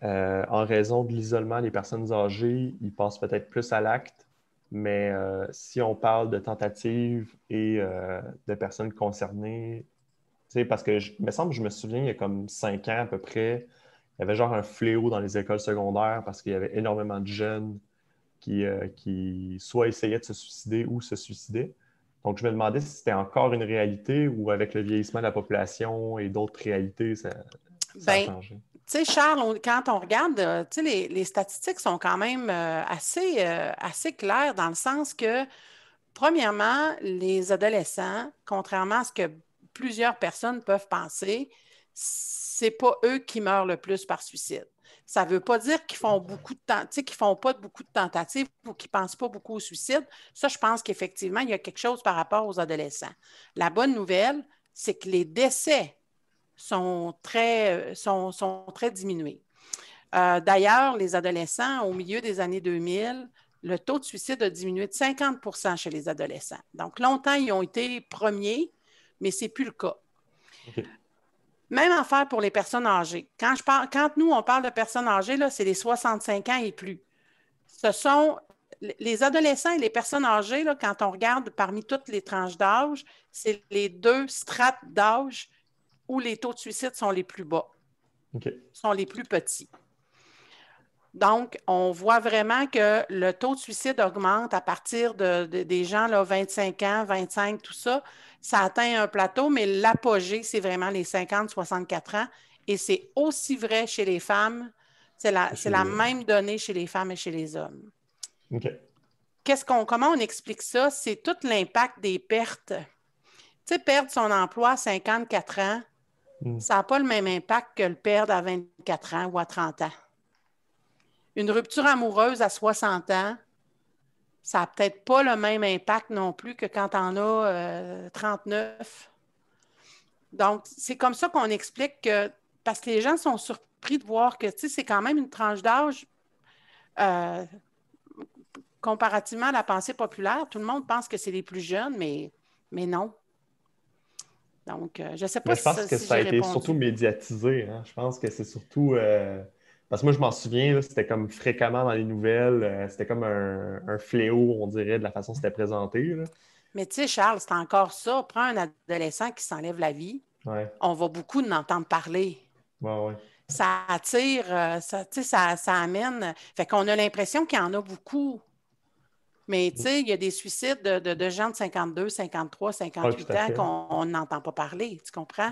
en raison de l'isolement, les personnes âgées, ils passent peut-être plus à l'acte, mais si on parle de tentatives et de personnes concernées, parce que il me semble que je me souviens, il y a comme 5 ans à peu près, il y avait genre un fléau dans les écoles secondaires parce qu'il y avait énormément de jeunes qui soit essayaient de se suicider ou se suicidaient. Donc, je me demandais si c'était encore une réalité ou avec le vieillissement de la population et d'autres réalités, ça a changé. Tu sais, Charles, quand on regarde, les statistiques sont quand même assez claires dans le sens que, premièrement, les adolescents, contrairement à ce que plusieurs personnes peuvent penser, c'est pas eux qui meurent le plus par suicide. Ça ne veut pas dire qu'ils font beaucoup de temps, qu'ils ne font pas beaucoup de tentatives ou qu'ils ne pensent pas beaucoup au suicide. Ça, je pense qu'effectivement, il y a quelque chose par rapport aux adolescents. La bonne nouvelle, c'est que les décès sont très diminués. D'ailleurs, les adolescents, au milieu des années 2000, le taux de suicide a diminué de 50% chez les adolescents. Donc, longtemps, ils ont été premiers, mais ce n'est plus le cas. Okay. Même affaire pour les personnes âgées. Quand nous, on parle de personnes âgées, là, c'est les 65 ans et plus. Ce sont les adolescents et les personnes âgées, là, quand on regarde parmi toutes les tranches d'âge, c'est les 2 strates d'âge où les taux de suicide sont les plus bas, sont les plus petits. Donc, on voit vraiment que le taux de suicide augmente à partir des gens, là, 25 ans, 25, tout ça. Ça atteint un plateau, mais l'apogée, c'est vraiment les 50-64 ans. Et c'est aussi vrai chez les femmes. C'est la même donnée chez les femmes et chez les hommes. Okay. Comment on explique ça? C'est tout l'impact des pertes. Tu sais, perdre son emploi à 54 ans, ça n'a pas le même impact que le perdre à 24 ans ou à 30 ans. Une rupture amoureuse à 60 ans, ça n'a peut-être pas le même impact non plus que quand on a 39. Donc, c'est comme ça qu'on explique que, parce que les gens sont surpris de voir que, tu sais, c'est quand même une tranche d'âge comparativement à la pensée populaire. Tout le monde pense que c'est les plus jeunes, mais non. Donc, je ne sais pas Mais je pense que si ça a j'ai été répondu. surtout médiatisé. Hein. Je pense que c'est surtout... Parce que moi, je m'en souviens, là, c'était comme fréquemment dans les nouvelles. C'était comme un fléau, on dirait, de la façon dont c'était présenté. Là. Mais tu sais, Charles, c'est encore ça. Prends un adolescent qui s'enlève la vie. Ouais. On va beaucoup en entendre parler. Ouais. Ça attire, ça amène. Fait qu'on a l'impression qu'il y en a beaucoup. Mais tu sais, il y a des suicides de gens de 52, 53, 58 ans qu'on n'entend pas parler, tu comprends?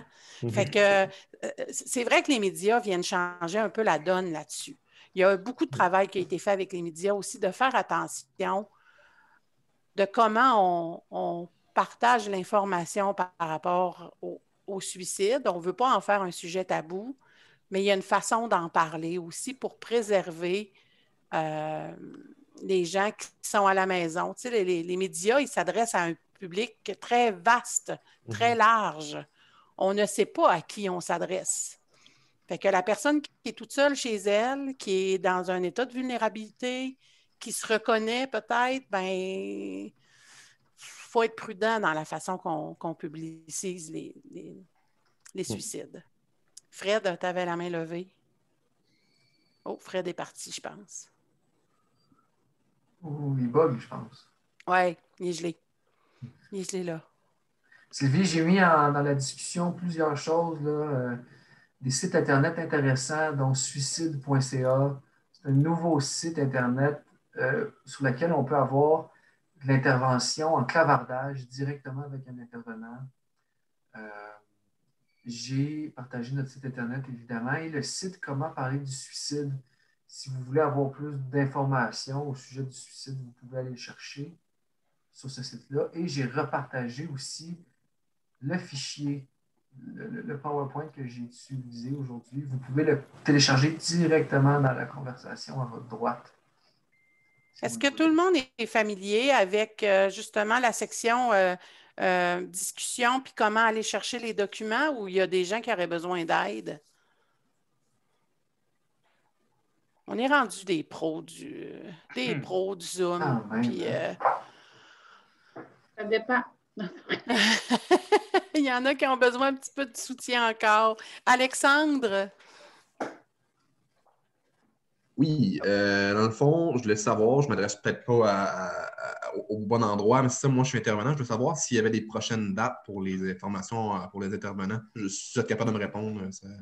Fait que c'est vrai que les médias viennent changer un peu la donne là-dessus. Il y a beaucoup de travail qui a été fait avec les médias aussi, de faire attention de comment on partage l'information par rapport au suicide. On ne veut pas en faire un sujet tabou, mais il y a une façon d'en parler aussi pour préserver les gens qui sont à la maison. Tu sais, les médias, ils s'adressent à un public très vaste, très large. On ne sait pas à qui on s'adresse. Fait que la personne qui est toute seule chez elle, qui est dans un état de vulnérabilité, qui se reconnaît peut-être, ben, faut être prudent dans la façon qu'on publicise les suicides. Fred, tu avais la main levée. Oh, Fred est parti, je pense. Oh, il bug, je pense. Oui, il est gelé. Il est gelé là. Sylvie, j'ai mis dans la discussion plusieurs choses, là, des sites Internet intéressants, dont suicide.ca. C'est un nouveau site Internet sur lequel on peut avoir de l'intervention en clavardage directement avec un intervenant. J'ai partagé notre site Internet, évidemment, et le site Comment parler du suicide. Si vous voulez avoir plus d'informations au sujet du suicide, vous pouvez aller le chercher sur ce site-là. Et j'ai repartagé aussi le fichier, le PowerPoint que j'ai utilisé aujourd'hui. Vous pouvez le télécharger directement dans la conversation à votre droite. Est-ce que tout le monde est familier avec justement la section discussion puis comment aller chercher les documents ou il y a des gens qui auraient besoin d'aide? On est rendu des pros du Zoom. Puis, ça dépend. il y en a qui ont besoin un petit peu de soutien encore. Alexandre? Oui, dans le fond, je voulais savoir, je ne m'adresse peut-être pas au bon endroit, mais c'est ça, moi je suis intervenant, je veux savoir s'il y avait des prochaines dates pour les informations pour les intervenants. Je suis capable de me répondre.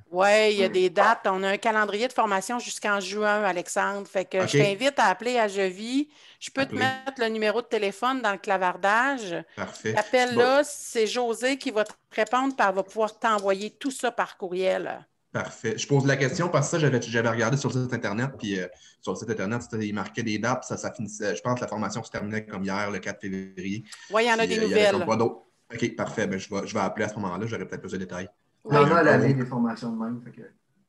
Oui, il y a des dates. On a un calendrier de formation jusqu'en juin, Alexandre. Fait que je t'invite à appeler à Jevis. Je peux te mettre le numéro de téléphone dans le clavardage. Parfait. Appelle-là, c'est José qui va te répondre, puis elle va pouvoir t'envoyer tout ça par courriel. Parfait. Je pose la question parce que ça, j'avais regardé sur le site Internet, puis sur le site Internet, il marquait des dates, ça finissait. Je pense que la formation se terminait comme hier, le 4 février. Oui, il y en a des nouvelles. OK, parfait. Ben, je vais appeler à ce moment-là, j'aurai peut-être plus de détails. Il y en a à l'année des formations de même.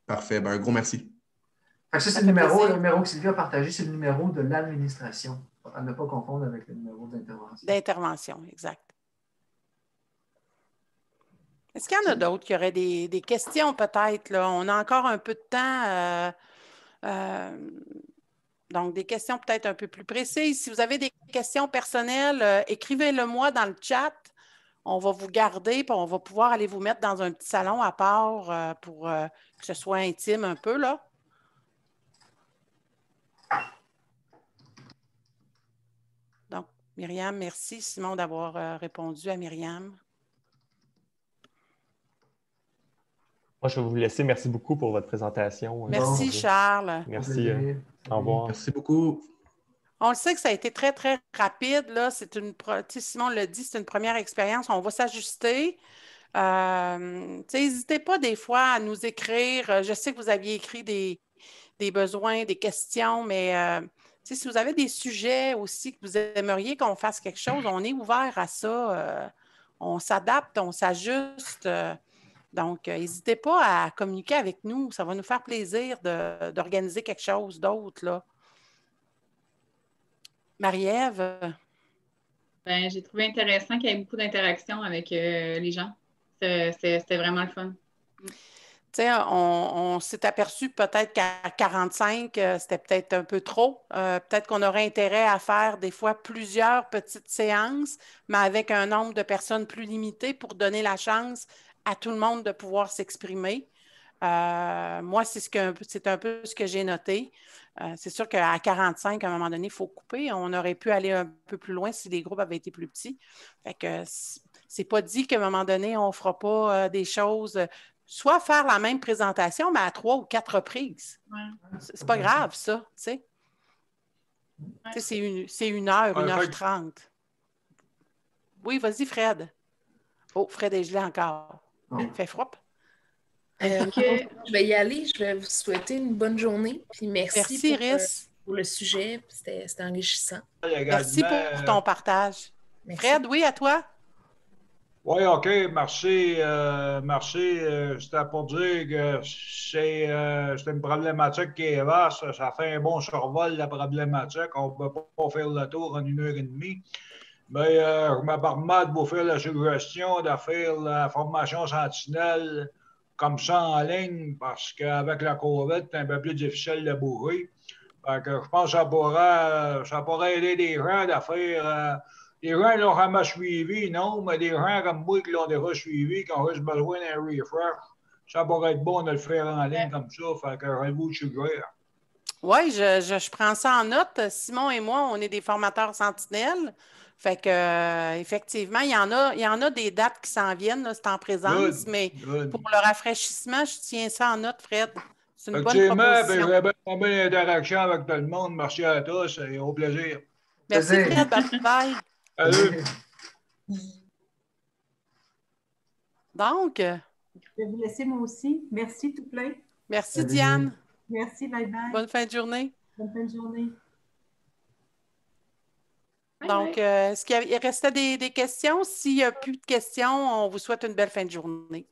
Parfait. Ben, un gros merci. Fait que ça, c'est le numéro que Sylvie a partagé, c'est le numéro de l'administration. À ne pas confondre avec le numéro d'intervention. D'intervention, exact. Est-ce qu'il y en a d'autres qui auraient des questions peut-être? Là? On a encore un peu de temps. Donc, des questions peut-être un peu plus précises. Si vous avez des questions personnelles, écrivez-le-moi dans le chat. On va vous garder, puis on va pouvoir aller vous mettre dans un petit salon à part pour que ce soit intime un peu, là. Donc, Myriam, merci, Simon, d'avoir répondu à Myriam. Moi, je vais vous laisser. Merci beaucoup pour votre présentation. Merci, Charles. Merci. Au revoir. Merci beaucoup. On le sait que ça a été très, très rapide. Là. Simon l'a dit, c'est une première expérience. On va s'ajuster. N'hésitez pas des fois à nous écrire. Je sais que vous aviez écrit des besoins, des questions, mais si vous avez des sujets aussi que vous aimeriez qu'on fasse quelque chose, on est ouvert à ça. On s'adapte, on s'ajuste. Donc, n'hésitez pas à communiquer avec nous. Ça va nous faire plaisir d'organiser quelque chose d'autre, là. Marie-Ève? Ben, j'ai trouvé intéressant qu'il y ait beaucoup d'interactions avec les gens. C'était vraiment le fun. Tu sais, on s'est aperçu peut-être qu'à 45, c'était peut-être un peu trop. Peut-être qu'on aurait intérêt à faire des fois plusieurs petites séances, mais avec un nombre de personnes plus limité pour donner la chance à tout le monde de pouvoir s'exprimer. Moi, c'est un peu ce que j'ai noté. C'est sûr qu'à 45, à un moment donné, il faut couper. On aurait pu aller un peu plus loin si les groupes avaient été plus petits. Fait que c'est pas dit qu'à un moment donné, on ne fera pas des choses, soit faire la même présentation, mais à 3 ou 4 reprises. Ouais. C'est pas grave, ça, tu sais. Ouais. C'est 1 heure, 1h30. Oui, vas-y, Fred. Oh, Fred est gelé encore. Il fait froid. Je vais y aller. Je vais vous souhaiter une bonne journée. Puis merci Iris. pour le sujet. C'était enrichissant. Merci pour ton partage. Merci. Fred, oui, à toi? Oui, OK, merci. Merci. C'était pour dire que c'est une problématique qui est vaste. Ça fait un bon survol de la problématique. On ne peut pas faire le tour en 1h30. Mais je me permets de vous faire la suggestion de faire la formation sentinelle comme ça en ligne parce qu'avec la COVID, c'est un peu plus difficile de bouger. Fait que je pense que ça pourrait aider des gens à faire. Des gens qui l'ont jamais suivi, non, mais des gens comme moi qui l'ont déjà suivi, qui ont juste besoin d'un refresh, ça pourrait être bon de le faire en ligne comme ça. Fait que je vous suggère. Oui, je prends ça en note. Simon et moi, on est des formateurs sentinelles. Fait que effectivement, il y en a des dates qui s'en viennent, là, c'est en présence, mais pour le rafraîchissement, je tiens ça en note, Fred. C'est une bonne proposition. J'ai bien bonne interaction avec tout le monde. Merci à tous et au plaisir. Merci, Fred. Bye. Salut. Donc. Je vais vous laisser moi aussi. Merci tout plein. Merci, Diane. Merci, bye bye. Bonne fin de journée. Bonne fin de journée. Donc, est-ce qu'il restait des questions? S'il n'y a plus de questions, on vous souhaite une belle fin de journée.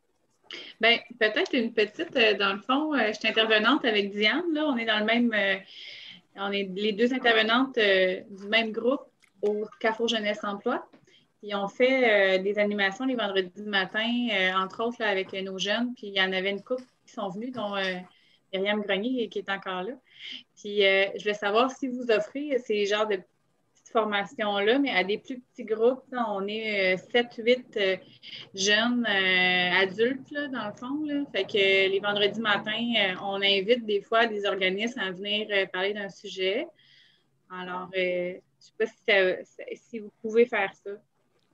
Bien, peut-être une petite, dans le fond, je suis intervenante avec Diane, là, on est dans le même, on est les deux intervenantes du même groupe au Carrefour Jeunesse Emploi. Puis on fait des animations les vendredis matin, entre autres là, avec nos jeunes, puis il y en avait une couple qui sont venus, dont Myriam Grenier qui est encore là. Puis je voulais savoir si vous offrez ces genres de formation-là, mais à des plus petits groupes. Là, on est 7-8 jeunes adultes, là, dans le fond. Là. Fait que les vendredis matins, on invite des fois des organismes à venir parler d'un sujet. Alors, je ne sais pas si vous pouvez faire ça.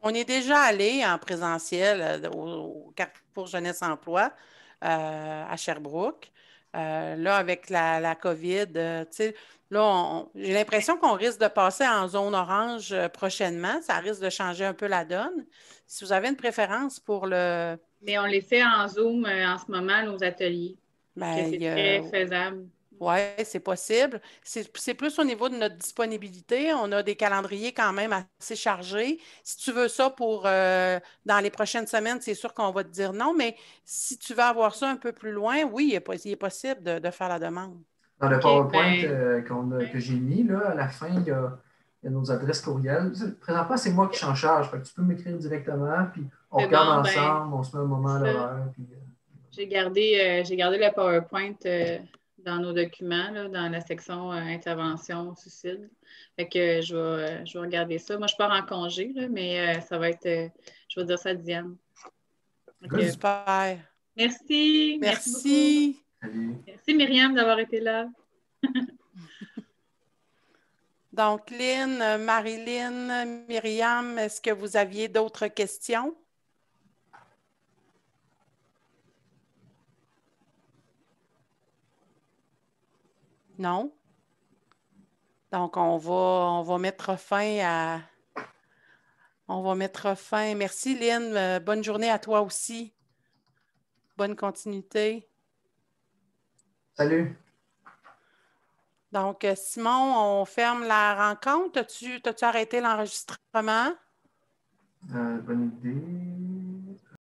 On est déjà allé en présentiel au Carrefour Jeunesse Emploi à Sherbrooke. Là, avec la COVID, tu sais, là, j'ai l'impression qu'on risque de passer en zone orange prochainement. Ça risque de changer un peu la donne. Si vous avez une préférence pour le... Mais on les fait en Zoom en ce moment, nos ateliers. C'est très faisable. Oui, c'est possible. C'est plus au niveau de notre disponibilité. On a des calendriers quand même assez chargés. Si tu veux ça pour dans les prochaines semaines, c'est sûr qu'on va te dire non, mais si tu veux avoir ça un peu plus loin, oui, il est possible de faire la demande. Dans le PowerPoint que j'ai mis, là, à la fin, il y a nos adresses courriels. Présentement, c'est moi qui suis en charge. Fait que tu peux m'écrire directement, puis on regarde ensemble, on se met un moment à l'heure. J'ai gardé le PowerPoint dans nos documents, là, dans la section intervention suicide. Fait que je vais regarder ça. Moi, je pars en congé, là, mais ça va être... je vais dire ça à Diane. Super. Merci. Merci. Beaucoup. Merci, Myriam, d'avoir été là. Donc, Lynn, Marilyn, Myriam, est-ce que vous aviez d'autres questions? Non? Donc, on va mettre fin à... On va mettre fin. Merci, Lynn. Bonne journée à toi aussi. Bonne continuité. Salut. Donc, Simon, on ferme la rencontre. T'as-tu arrêté l'enregistrement? Bonne idée.